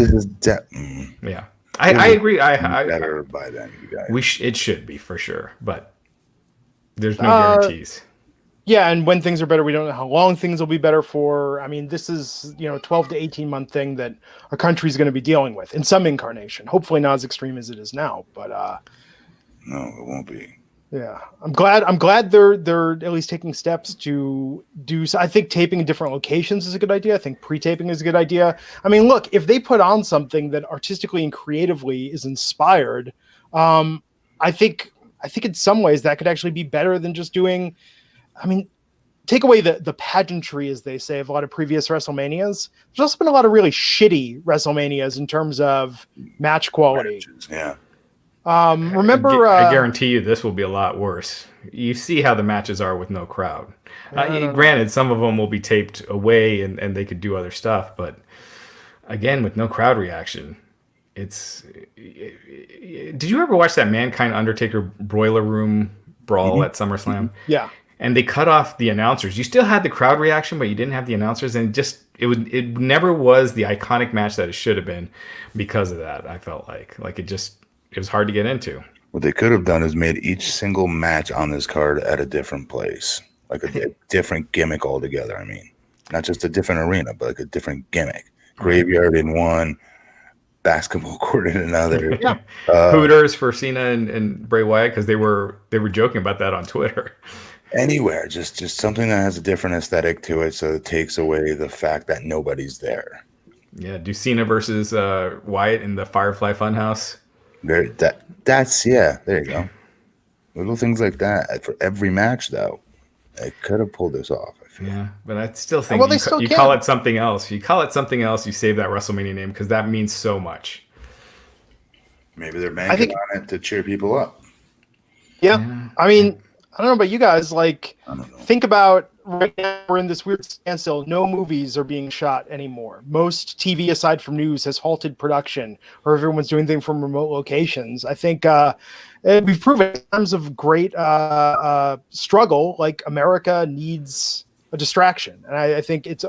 Yeah, I agree. Better by then, you guys. It should be for sure, but there's no guarantees. Yeah, and when things are better, we don't know how long things will be better for. This is 12 to 18 month thing that our country is going to be dealing with in some incarnation. Hopefully not as extreme as it is now, but no, it won't be. Yeah, I'm glad they're at least taking steps to do. I think taping in different locations is a good idea. I think pre-taping is a good idea. Look, if they put on something that artistically and creatively is inspired, I think in some ways that could actually be better than just doing. Take away the pageantry, as they say, of a lot of previous WrestleManias. There's also been a lot of really shitty WrestleManias in terms of match quality. Yeah. Remember, I guarantee you this will be a lot worse. You see how the matches are with no crowd. Granted, some of them will be taped away and they could do other stuff, but again, with no crowd reaction, did you ever watch that Mankind Undertaker Broiler Room brawl at SummerSlam? Yeah. And they cut off the announcers. You still had the crowd reaction, but you didn't have the announcers, and it never was the iconic match that it should have been because of that. I felt like it was hard to get into. What they could have done is made each single match on this card at a different place, like a different gimmick altogether. Not just a different arena, but like a different gimmick. Graveyard in one, basketball court in another. Yeah. Hooters for Cena and Bray Wyatt, because they were joking about that on Twitter. Anywhere, just something that has a different aesthetic to it, so it takes away the fact that nobody's there. Yeah, do Cena versus Wyatt in the Firefly Funhouse. There you go. Little things like that for every match, though. They could have pulled this off. I feel. Yeah, but I still think you call it something else. You call it something else. You save that WrestleMania name because that means so much. Maybe they're banking on it to cheer people up. Yeah. I don't know about you guys. Think about right now we're in this weird standstill. No movies are being shot anymore. Most TV, aside from news, has halted production, or everyone's doing things from remote locations. I think we've proven in times of great struggle, like America needs a distraction, and I think it's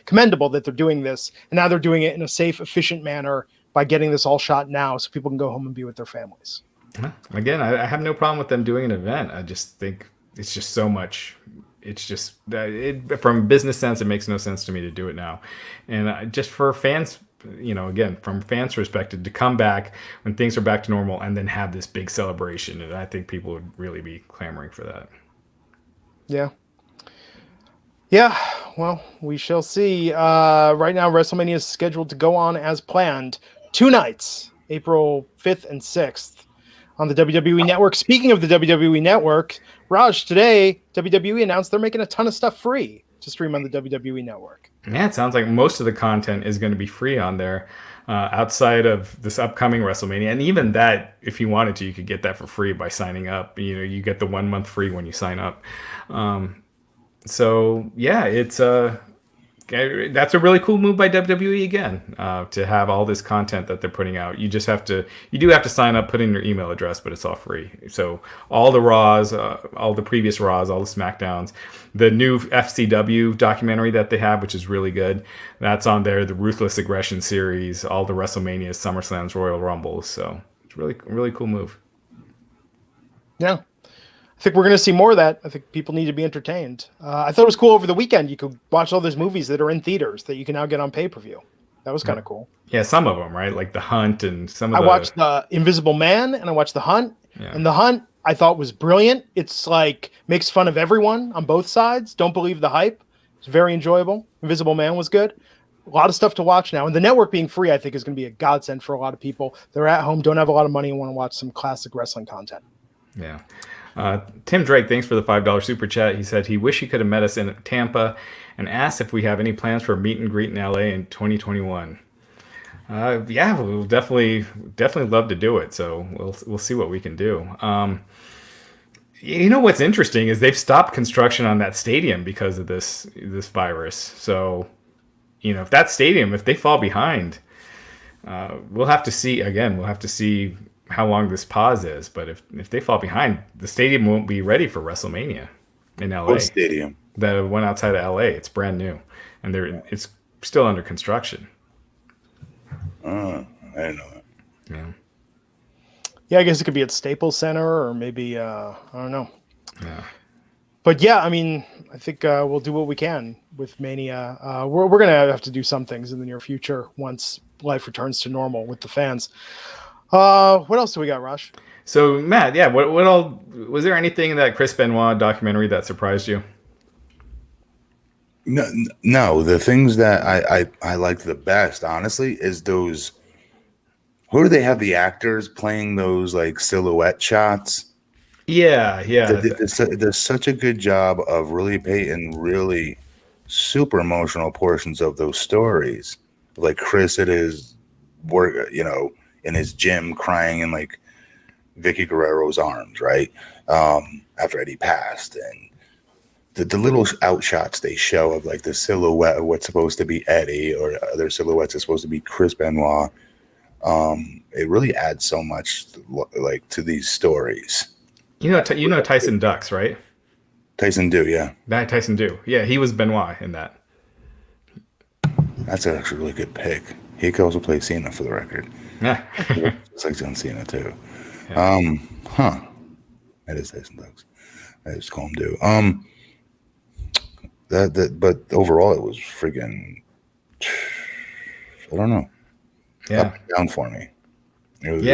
commendable that they're doing this, and now they're doing it in a safe, efficient manner by getting this all shot now, so people can go home and be with their families. Again, I have no problem with them doing an event. I just think it's just so much. It's just from a business sense, it makes no sense to me to do it now. And just for fans' again, from fans' perspective, to come back when things are back to normal and then have this big celebration. And I think people would really be clamoring for that. Yeah. Yeah, well, we shall see. Right now, WrestleMania is scheduled to go on as planned. 2 nights, April 5th and 6th, on the WWE Network. Speaking of the WWE Network, Raj, today, WWE announced they're making a ton of stuff free to stream on the WWE Network. Yeah, it sounds like most of the content is going to be free on there outside of this upcoming WrestleMania. And even that, if you wanted to, you could get that for free by signing up. You get the 1 month free when you sign up. So yeah, it's that's a really cool move by WWE again, to have all this content that they're putting out. You do have to sign up, put in your email address, but it's all free. So all the Raws, all the previous Raws, all the SmackDowns, the new FCW documentary that they have, which is really good, that's on there. The Ruthless Aggression series, all the WrestleManias, SummerSlams, Royal Rumbles. So it's really cool move. Yeah. I think we're going to see more of that. I think people need to be entertained. I thought it was cool over the weekend. You could watch all those movies that are in theaters that you can now get on pay-per-view. That was kind of cool. Yeah, some of them, right? Like The Hunt and some of I watched The Invisible Man and I watched The Hunt. Yeah. And The Hunt, I thought was brilliant. It's like makes fun of everyone on both sides. Don't believe the hype. It's very enjoyable. Invisible Man was good. A lot of stuff to watch now. And the network being free, I think, is going to be a godsend for a lot of people. They're at home, don't have a lot of money, and want to watch some classic wrestling content. Yeah. Tim Drake, thanks for the $5 super chat. He said he wish he could have met us in Tampa and asked if we have any plans for a meet and greet in LA in 2021. Yeah, we'll definitely love to do it. So we'll see what we can do. What's interesting is they've stopped construction on that stadium because of this virus. So, if that stadium, if they fall behind, we'll have to see again. We'll have to see how long this pause is, but if they fall behind, the stadium won't be ready for WrestleMania in LA. What stadium? The one outside of LA. It's brand new, and it's still under construction. I didn't know that. Yeah. Yeah, I guess it could be at Staples Center or maybe I don't know. Yeah. But yeah, I mean, I think we'll do what we can with Mania. We're gonna have to do some things in the near future once life returns to normal with the fans. What else do we got, Raj? So Matt, yeah, what all was there anything in that Chris Benoit documentary that surprised you? No. The things that I liked the best, honestly, is those. Who do they have the actors playing those like silhouette shots? Yeah. There's such a good job of really painting really super emotional portions of those stories. Like Chris at his work, in his gym crying in like Vicky Guerrero's arms, right? After Eddie passed, and the little outshots they show of like the silhouette of what's supposed to be Eddie or other silhouettes is supposed to be Chris Benoit. It really adds so much like to these stories. Tyson Ducks, right? Tyson Do, yeah. Tyson Do. Yeah, he was Benoit in that. That's actually a really good pick. He could also play Cena for the record. Yeah. It's like John Cena too. Yeah. That is Tyson Ducks. I just call him Do. But overall it was friggin' I don't know. Yeah. Up and down for me. It was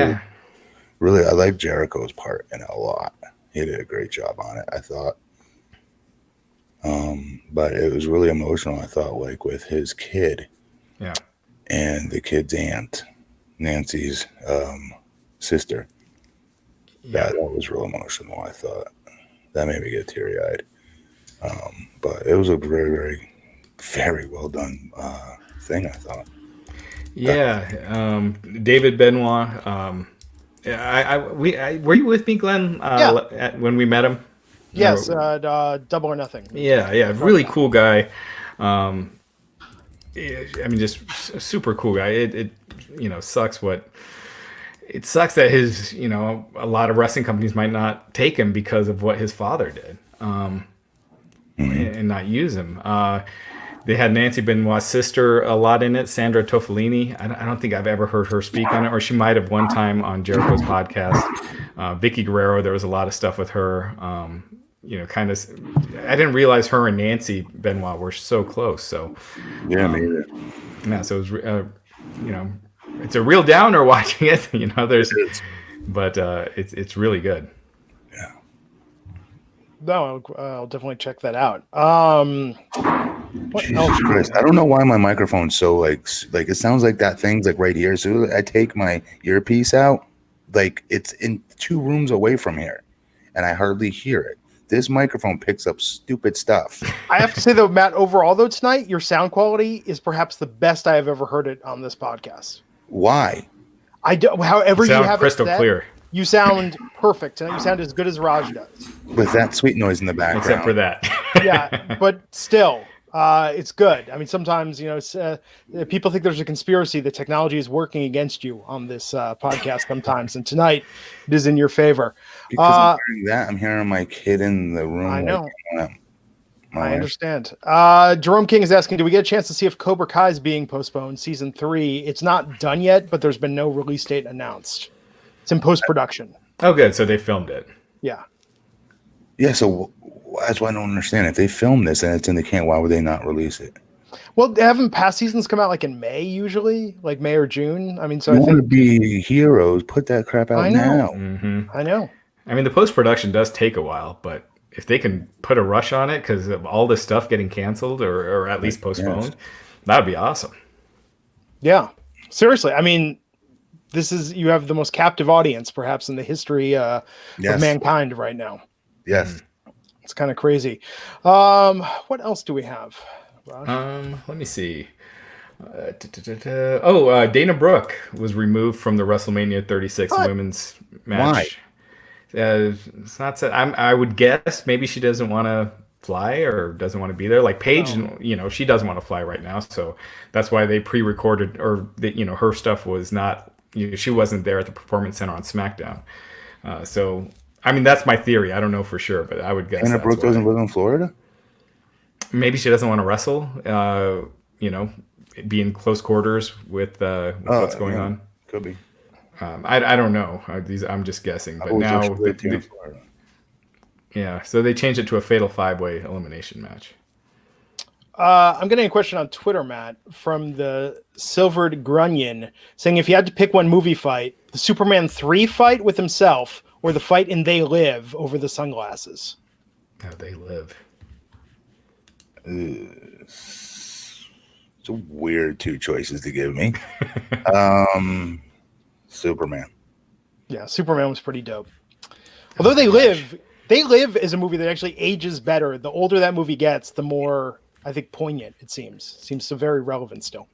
really I like Jericho's part in it a lot. He did a great job on it, I thought. But it was really emotional, I thought, like with his kid. Yeah. And the kid's aunt, Nancy's sister. Yeah. That was real emotional, I thought. That made me get teary-eyed. But it was a very, very, very well done thing, I thought. Yeah. David Benoit. Were you with me, Glenn, when we met him? Yes, Double or Nothing. Yeah, really cool guy. I mean, just a super cool guy. It sucks that his, a lot of wrestling companies might not take him because of what his father did, and not use him. They had Nancy Benoit's sister a lot in it, Sandra Toffolini. I don't think I've ever heard her speak on it, or she might have one time on Jericho's podcast. Vicky Guerrero, there was a lot of stuff with her. I didn't realize her and Nancy Benoit were so close. So yeah, me either. Yeah, so it was it's a real downer watching it. It's really good. Yeah. No, I'll definitely check that out. What Jesus else? Christ. I don't know why my microphone's so like it sounds like that thing's like right here. So I take my earpiece out, like it's in 2 rooms away from here, and I hardly hear it. This microphone picks up stupid stuff. I have to say though, Matt, overall though tonight, your sound quality is perhaps the best I have ever heard it on this podcast. Why? However you have crystal it set, clear. You sound perfect. You sound as good as Raj does. With that sweet noise in the background. Except for that. Yeah, but still, it's good. I mean, sometimes, people think there's a conspiracy that technology is working against you on this podcast sometimes. And tonight, it is in your favor. Because I'm hearing that. I'm hearing my kid in the room. I know. I wife. understand. Jerome King is asking, do we get a chance to see if Cobra Kai is being postponed season 3? It's not done yet, but there's been no release date announced. It's in post-production. Oh, good. So they filmed it. Yeah. Yeah, so that's why I don't understand. If they film this and it's in the can, why would they not release it? Well, haven't past seasons come out like in May usually? Like May or June? I mean, so I want to think... be heroes, put that crap out now. Mm-hmm. I know. I mean, the post-production does take a while, but if they can put a rush on it because of all this stuff getting canceled or at least postponed, that would be awesome. Yeah. Seriously. I mean, you have the most captive audience perhaps in the history of mankind right now. Yes. It's kind of crazy. What else do we have, Raj? Let me see. Dana Brooke was removed from the WrestleMania 36 women's match. It's not said. I would guess maybe she doesn't want to fly or doesn't want to be there. Like Paige, she doesn't want to fly right now, so that's why they pre-recorded her stuff was not. She wasn't there at the Performance Center on SmackDown. So I mean, that's my theory. I don't know for sure, but I would guess. Dana Brooke doesn't live in Florida. Maybe she doesn't want to wrestle. Be in close quarters with what's going on. Could be. I don't know. I'm just guessing. But now, so they changed it to a fatal 5-way elimination match. I'm getting a question on Twitter, Matt, from the Silvered Grunion, saying if you had to pick one movie fight, the Superman 3 fight with himself or the fight in They Live over the sunglasses. Oh, They Live. It's a weird 2 choices to give me. Superman. Yeah, Superman was pretty dope. Although They Live is a movie that actually ages better. The older that movie gets, the more, I think, poignant it seems. Seems so very relevant still.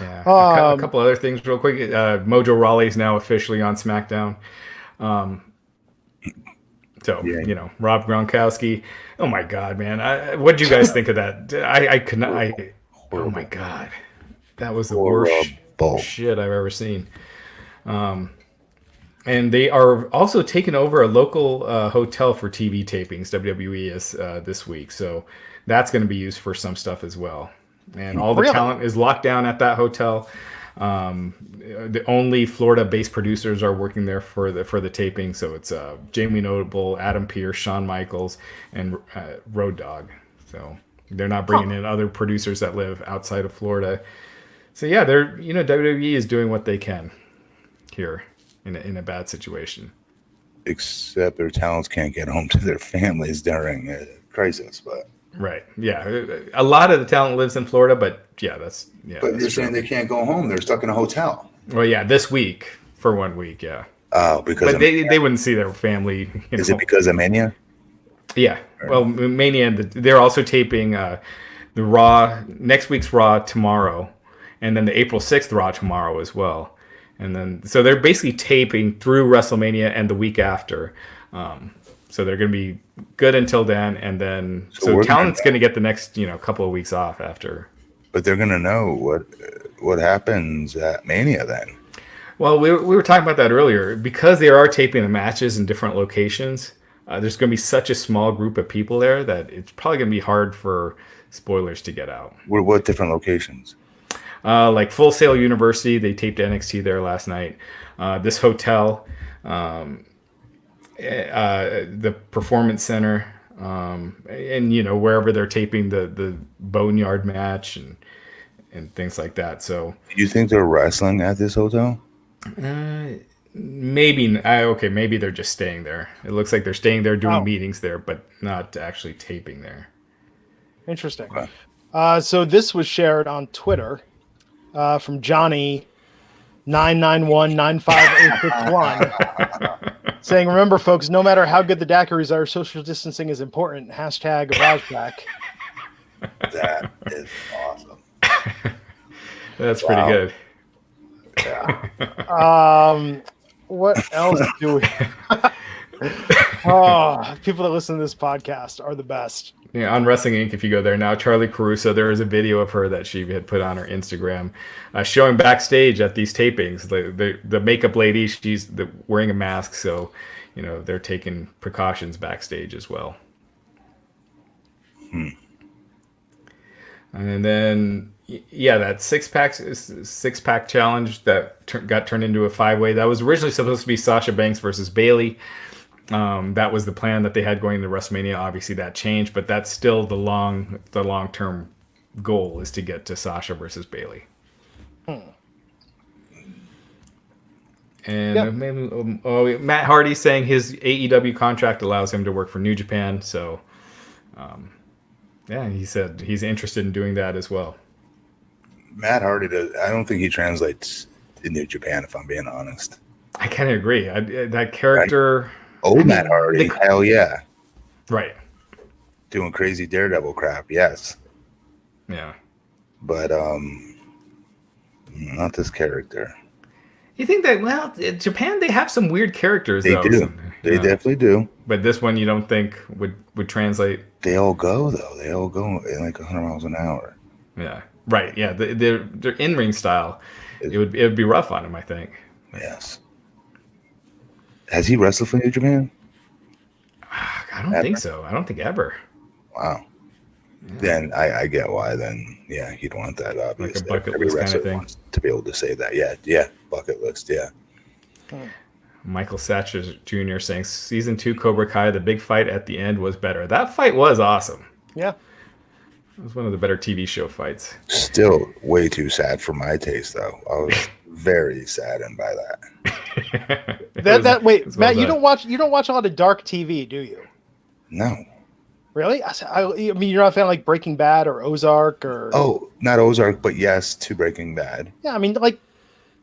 Yeah. A couple other things real quick. Mojo Rawley's now officially on SmackDown. Rob Gronkowski. Oh my God, man. What did you guys think of that? I could not. Oh my God. That was the worst shit I've ever seen. And they are also taking over a local hotel for TV tapings. WWE is this week, so that's going to be used for some stuff as well. And all the talent is locked down at that hotel. The only Florida-based producers are working there for the taping. So it's Jamie Noble, Adam Pearce, Shawn Michaels, and Road Dogg. So they're not bringing in other producers that live outside of Florida. So yeah, WWE is doing what they can here in a bad situation. Except their talents can't get home to their families during a crisis, but. Right. Yeah. A lot of the talent lives in Florida, but that's But you're saying they can't go home. They're stuck in a hotel. Well, yeah, this week for 1 week. Yeah. Oh, because but they wouldn't see their family. Is it because of Mania? Yeah. Well, Mania. They're also taping the Raw next week's Raw tomorrow, and then the April 6th Raw tomorrow as well. And then so they're basically taping through WrestleMania and the week after. So they're going to be good until then, and then so talent's going to get the next couple of weeks off after. But they're going to know what happens at Mania then. Well, we were talking about that earlier because they are taping the matches in different locations. There's going to be such a small group of people there that it's probably going to be hard for spoilers to get out. What different locations? Like Full Sail University, they taped NXT there last night. This hotel. The Performance Center, and wherever they're taping the Boneyard match, and things like that. So You think they're wrestling at this hotel? maybe maybe they're just staying there. It looks like they're staying there doing meetings there, but not actually taping there. Interesting. Okay. So this was shared on Twitter from Johnny 991-95861 saying, "Remember, folks, no matter how good the daiquiris are, social distancing is important. Hashtag Rajback." That is awesome. That's pretty good. Yeah. What else do we? People that listen to this podcast are the best. Yeah, on Wrestling Inc., if you go there now, Charlie Caruso, there is a video of her that she had put on her Instagram showing backstage at these tapings. The makeup lady, she's wearing a mask, so they're taking precautions backstage as well. And then, that six pack challenge that got turned into a 5-way. That was originally supposed to be Sasha Banks versus Bayley. That was the plan that they had going into WrestleMania. Obviously, that changed, but that's still the long-term goal is to get to Sasha versus Bayley. And maybe Matt Hardy saying his AEW contract allows him to work for New Japan. So, he said he's interested in doing that as well. Matt Hardy I don't think he translates in New Japan, if I'm being honest. I kind of agree. That character. Right. Matt Hardy, hell yeah. Right. Doing crazy Daredevil crap, yes. Yeah. But not this character. You think that, in Japan, they have some weird characters, they though. do. They definitely do. But this one you don't think would translate? They all go, though. They all go at like 100 miles an hour. Yeah. Right, yeah. Their in-ring style, it would be rough on him, I think. Yes. Has he wrestled for New Japan? I don't think so. I don't think ever. Wow. Yeah. Then I get why. Then he'd want that. Obviously, like a bucket list kind of thing. Wants to be able to say that. Yeah, bucket list. Yeah. Michael Satcher Jr. saying season 2 Cobra Kai, the big fight at the end was better. That fight was awesome. Yeah. It was one of the better TV show fights. Still way too sad for my taste, though. I was very saddened by that. Wait, Matt, you don't watch a lot of dark TV, do you? No. Really? I mean, you're not a fan of like Breaking Bad or Ozark or? Oh, not Ozark, but yes, to Breaking Bad. Yeah, I mean, like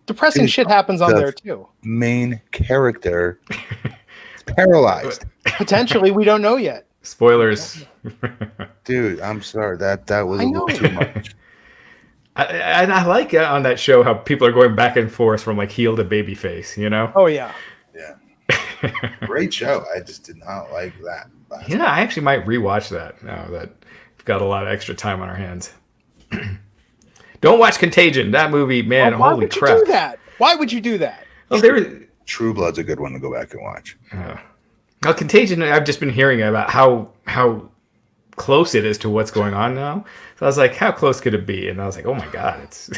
depressing shit happens on there too. Main character is paralyzed. Potentially, we don't know yet. Spoilers. Dude, I'm sorry. That was a little too much. I like on that show how people are going back and forth from like heel to babyface, Oh yeah. Yeah. Great show. I just did not like that. I actually might rewatch that now that we've got a lot of extra time on our hands. Don't watch Contagion. That movie, man, holy crap. Why would you do that? Why would you do that? True Blood's a good one to go back and watch. Well, Contagion, I've just been hearing about how close it is to what's going on now. So I was like, how close could it be? And I was like, oh my God, it's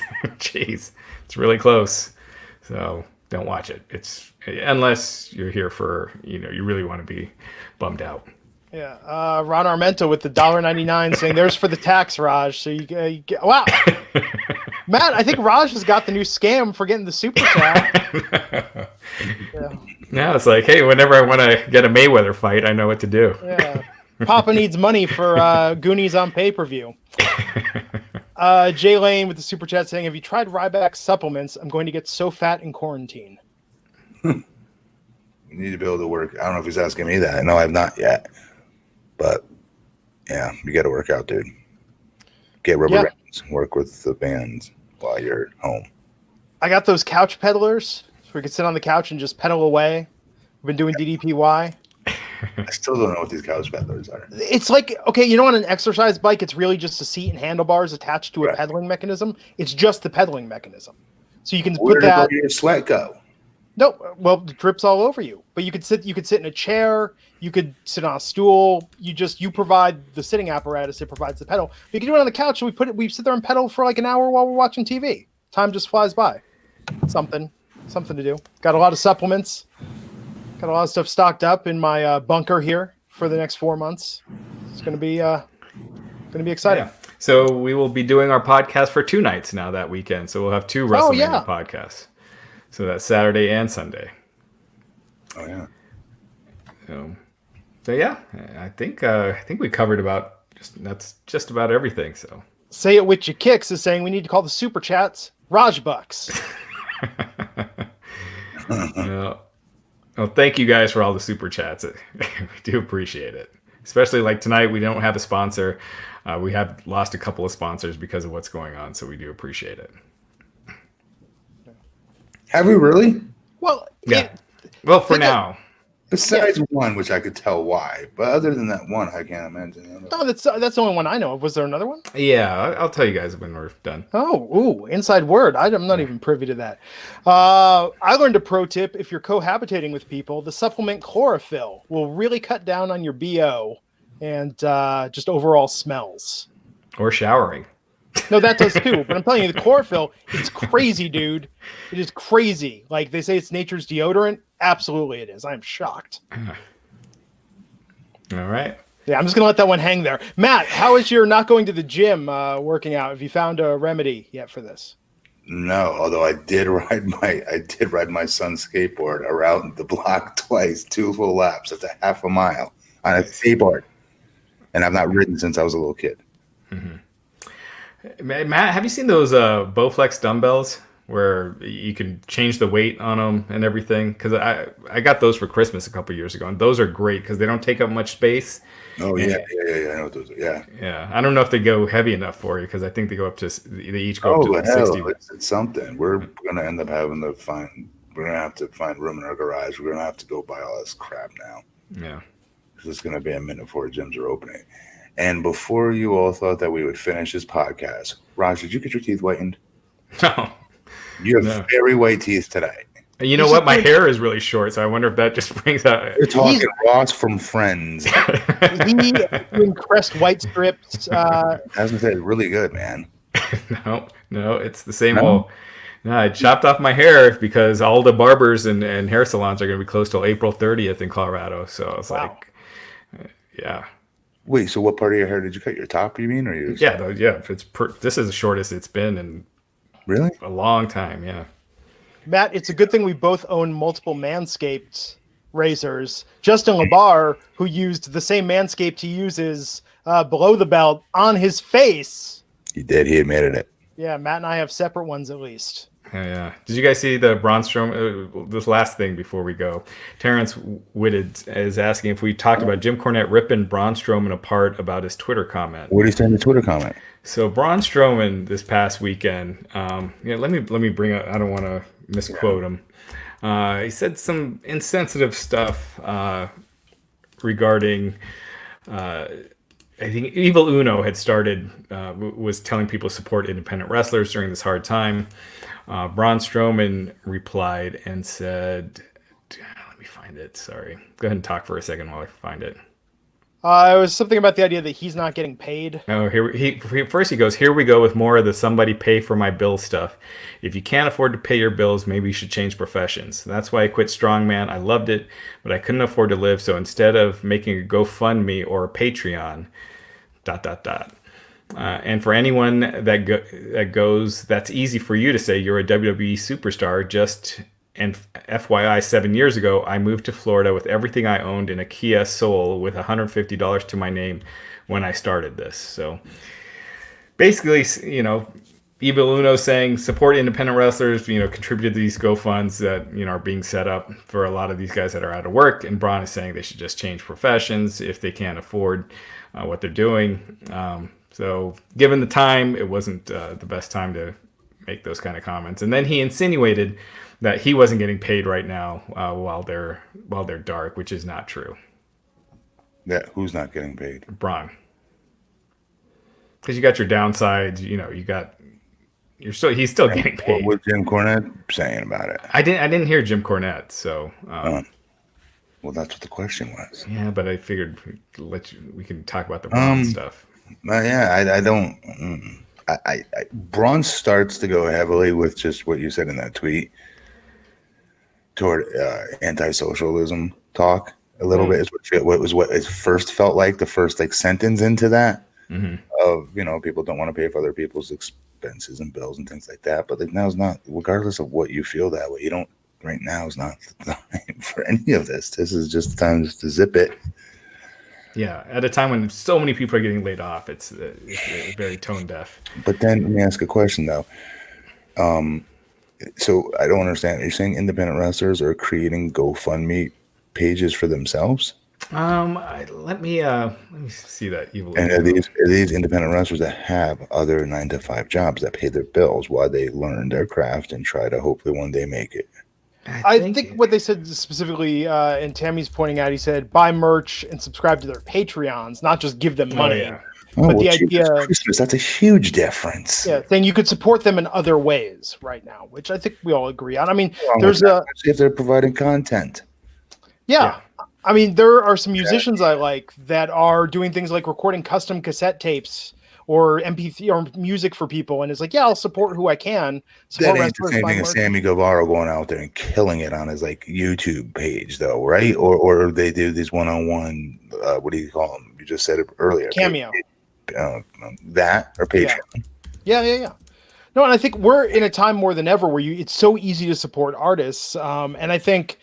it's really close. So don't watch it. It's unless you're here for, you really want to be bummed out. Yeah. Ron Armento with the $1.99 saying there's for the tax, Raj. So you get wow. Matt, I think Raj has got the new scam for getting the super chat. Now it's like, hey, whenever I want to get a Mayweather fight, I know what to do. Yeah. Papa needs money for Goonies on pay-per-view. Jay Lane with the super chat saying, have you tried Ryback supplements? I'm going to get so fat in quarantine. You need to be able to work. I don't know if he's asking me that. No, I have not yet. But yeah, you got to work out, dude. Get rubber bands. Work with the bands while you're home. I got those couch pedalers, so we could sit on the couch and just pedal away. We've been doing DDPY. I still don't know what these couch pedalers are. It's like, okay, on an exercise bike, it's really just a seat and handlebars attached to a pedaling mechanism. It's just the pedaling mechanism. So you can put that. Where did your sweat go? No, well, it drips all over you. But you could sit in a chair. You could sit on a stool. You provide the sitting apparatus. It provides the pedal. But you can do it on the couch. And we sit there and pedal for like an hour while we're watching TV. Time just flies by. Something to do. Got a lot of supplements. Got a lot of stuff stocked up in my bunker here for the next 4 months. It's going to be exciting. Yeah. So we will be doing our podcast for 2 nights now that weekend. So we'll have 2 WrestleMania podcasts. So that's Saturday and Sunday. Oh yeah. So yeah, I think we covered that's just about everything. So Say It With Your Kicks is saying we need to call the super chats Raj Bucks. Well, thank you guys for all the super chats. We do appreciate it. Especially like tonight, we don't have a sponsor. We have lost a couple of sponsors because of what's going on, so we do appreciate it. Have we really? Well, yeah. Well, for now. Besides one, which I could tell why, but other than that one, I can't imagine. No, that's the only one I know of. Was there another one? Yeah, I'll tell you guys when we're done. Oh, inside word. I'm not even privy to that. I learned a pro tip: if you're cohabitating with people, the supplement chlorophyll will really cut down on your BO and just overall smells. Or showering. No, that does too. But I'm telling you, the chlorophyll, it's crazy, dude. It is crazy. Like they say it's nature's deodorant. Absolutely it is. I'm shocked. All right. Yeah, I'm just going to let that one hang there. Matt, how is your not going to the gym working out? Have you found a remedy yet for this? No, although I did ride my son's skateboard around the block twice, 2 full laps. That's a half a mile on a skateboard. And I've not ridden since I was a little kid. Mm-hmm. Matt, have you seen those Bowflex dumbbells where you can change the weight on them and everything? Because I got those for Christmas a couple years ago, and those are great because they don't take up much space. Oh yeah, I know what those are. Yeah. I don't know if they go heavy enough for you because I think they each go up to like 60. It's something. We're gonna end up having to find. We're gonna have to find room in our garage. We're gonna have to go buy all this crap now. Yeah, because it's gonna be a minute before gyms are opening. And before you all thought that we would finish this podcast, Raj, did you get your teeth whitened? No. You have very white teeth today. You know what? My hair is really short, so I wonder if that just brings out. You're talking Ross from Friends. He doing Crest white strips. As I said, really good, man. No, it's the same old. No, I chopped off my hair because all the barbers and hair salons are going to be closed till April 30th in Colorado. So I was like, yeah. Wait, so what part of your hair did you cut? Your top, you mean, or you? Yeah. This is the shortest it's been in really a long time. Yeah. Matt, it's a good thing we both own multiple Manscaped razors. Justin LaBar, who used the same Manscaped he uses below the belt on his face. He did. He admitted it. Yeah, Matt and I have separate ones at least. Yeah. Did you guys see the Braun Strowman? This last thing before we go, Terrence Whitted is asking if we talked about Jim Cornette ripping Braun Strowman apart about his Twitter comment. What did he say in the Twitter comment? So Braun Strowman this past weekend. Let me bring up. I don't want to misquote him. He said some insensitive stuff regarding. I think Evil Uno had started, was telling people to support independent wrestlers during this hard time. Braun Strowman replied and said, let me find it. Sorry. Go ahead and talk for a second while I find it. It was something about the idea that he's not getting paid. Oh, first he goes, here we go with more of the somebody pay for my bill stuff. If you can't afford to pay your bills, maybe you should change professions. That's why I quit Strongman. I loved it, but I couldn't afford to live. So instead of making a GoFundMe or a Patreon, ... And for anyone that goes, that's easy for you to say. You're a WWE superstar. And FYI, 7 years ago, I moved to Florida with everything I owned in a Kia Soul with $150 to my name when I started this. So basically, Evil Uno saying support independent wrestlers, contribute to these GoFunds that, are being set up for a lot of these guys that are out of work. And Braun is saying they should just change professions if they can't afford what they're doing. So given the time, it wasn't the best time to make those kind of comments. And then he insinuated that he wasn't getting paid right now while they're dark, which is not true. Yeah, who's not getting paid? Braun. Because you got your downsides, he's still getting paid. What was Jim Cornette saying about it? I didn't hear Jim Cornette, so. Well, that's what the question was. Yeah, but I figured we can talk about the Braun stuff. Yeah, I don't. Braun starts to go heavily with just what you said in that tweet toward anti-socialism talk a little bit. Is what it first felt like, the first sentence into that. of people don't want to pay for other people's expenses and bills and things like that. But like now's not, regardless of what you feel that way, you don't. Right now is not the time for any of this. This is just the time just to zip it. Yeah, at a time when so many people are getting laid off, it's very tone deaf. But then let me ask a question though. So I don't understand. You're saying independent wrestlers are creating GoFundMe pages for themselves? Let me see that evil. And are these independent wrestlers that have other 9-to-5 jobs that pay their bills while they learn their craft and try to hopefully one day make it? I think what they said specifically, and Tammy's pointing out, he said buy merch and subscribe to their Patreons, not just give them money. Yeah. But the idea, Christmas, that's a huge difference. Yeah, saying you could support them in other ways right now, which I think we all agree on. I mean, if they're providing content. Yeah. I mean, there are some musicians I like that are doing things like recording custom cassette tapes or MP3 or music for people, and it's like, yeah, I'll support who I can. That ain't the same thing as Sammy Guevara going out there and killing it on his YouTube page, though, right? Or they do these one-on-one. What do you call them? You just said it earlier. Cameo. That or Patreon. Yeah. No, and I think we're in a time more than ever where it's so easy to support artists, and I think,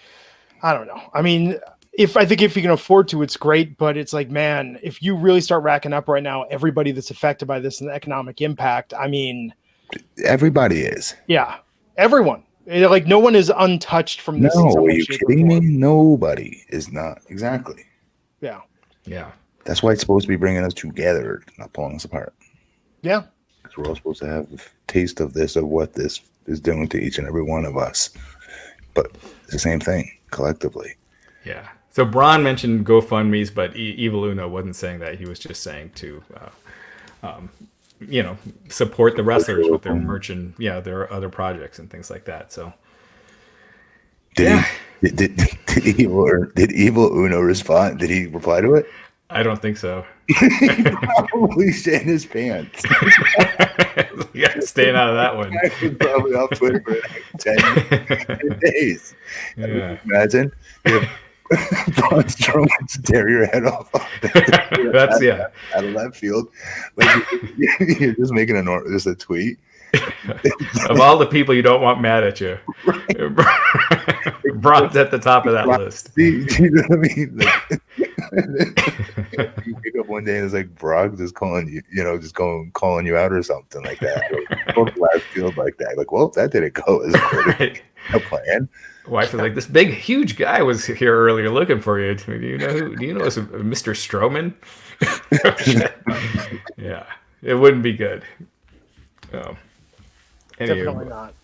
I don't know. I mean, if you can afford to, it's great, but it's like, man, if you really start racking up right now, everybody that's affected by this and the economic impact, I mean, everybody is. Yeah, everyone. Like no one is untouched from this. No, are you kidding me? Nobody is not. Exactly. Yeah. That's why it's supposed to be bringing us together, not pulling us apart. Yeah. Because we're all supposed to have a taste of what this is doing to each and every one of us. But it's the same thing collectively. Yeah. So Braun mentioned GoFundMe's, but Evil Uno wasn't saying that. He was just saying to, support the wrestlers with their merch and their other projects and things like that. So, did Evil Uno respond? Did he reply to it? I don't think so. Probably shit in his pants. Yeah, staying out of that one. Probably off Twitter for 10 days. Yeah. Imagine if Braun Strowman to tear your head off. That's out of that field. Like you're just making just a tweet. Of all the people you don't want mad at you, Braun's at the top of that list. You know what I mean? You wake up one day and it's like Brock just calling you, calling you out or something like that. Or last field like that. Like, well, that didn't go as a plan. Wife was like, this big, huge guy was here earlier looking for you. Do you know it's Mr. Strowman? Yeah, it wouldn't be good. Definitely not.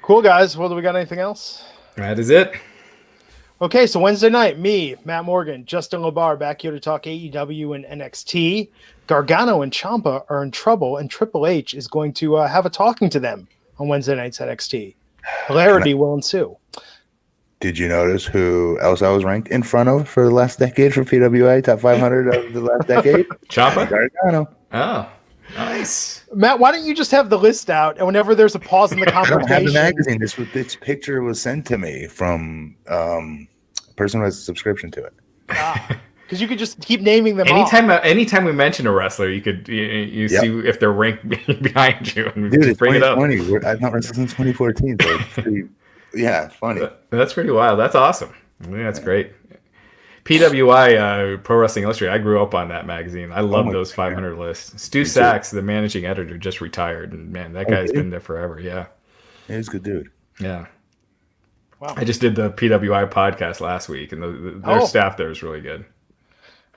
Cool, guys. Well, do we got anything else? That is it. Okay, so Wednesday night, me, Matt Morgan, Justin LaBar back here to talk AEW and NXT. Gargano and Ciampa are in trouble, and Triple H is going to have a talking to them on Wednesday night's NXT. Hilarity will ensue. Did you notice who else I was ranked in front of for the last decade for PWA, top 500 of the last decade? Ciampa? Gargano. Oh, nice. Matt, why don't you just have the list out, and whenever there's a pause in the conversation... I don't have the magazine. This picture was sent to me from a person who has a subscription to it. Because you could just keep naming them anytime we mention a wrestler, you could see if they're ranked behind you and dude, bring it up. I've not wrestled since 2014. So it's pretty, funny. That's pretty wild. That's awesome. I mean, that's great. PWI, Pro Wrestling Illustrated, I grew up on that magazine. I love those 500 lists. Stu Sachs, the managing editor, just retired. And man, that guy's been there forever. Yeah. He's a good dude. Yeah. Wow. I just did the PWI podcast last week, and their staff there is really good.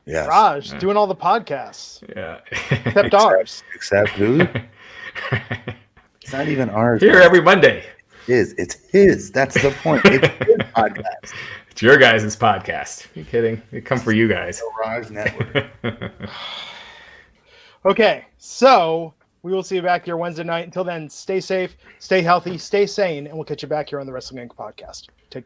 Yeah, Raj doing all the podcasts. Yeah, except ours. Except who? It's not even ours. Here every Monday. It's his. That's the point. It's his podcast. It's your guys' podcast. Are you kidding? It come for you guys. The Raj Network. Okay, so we will see you back here Wednesday night. Until then, stay safe, stay healthy, stay sane, and we'll catch you back here on the Wrestling Inc. podcast. Take care.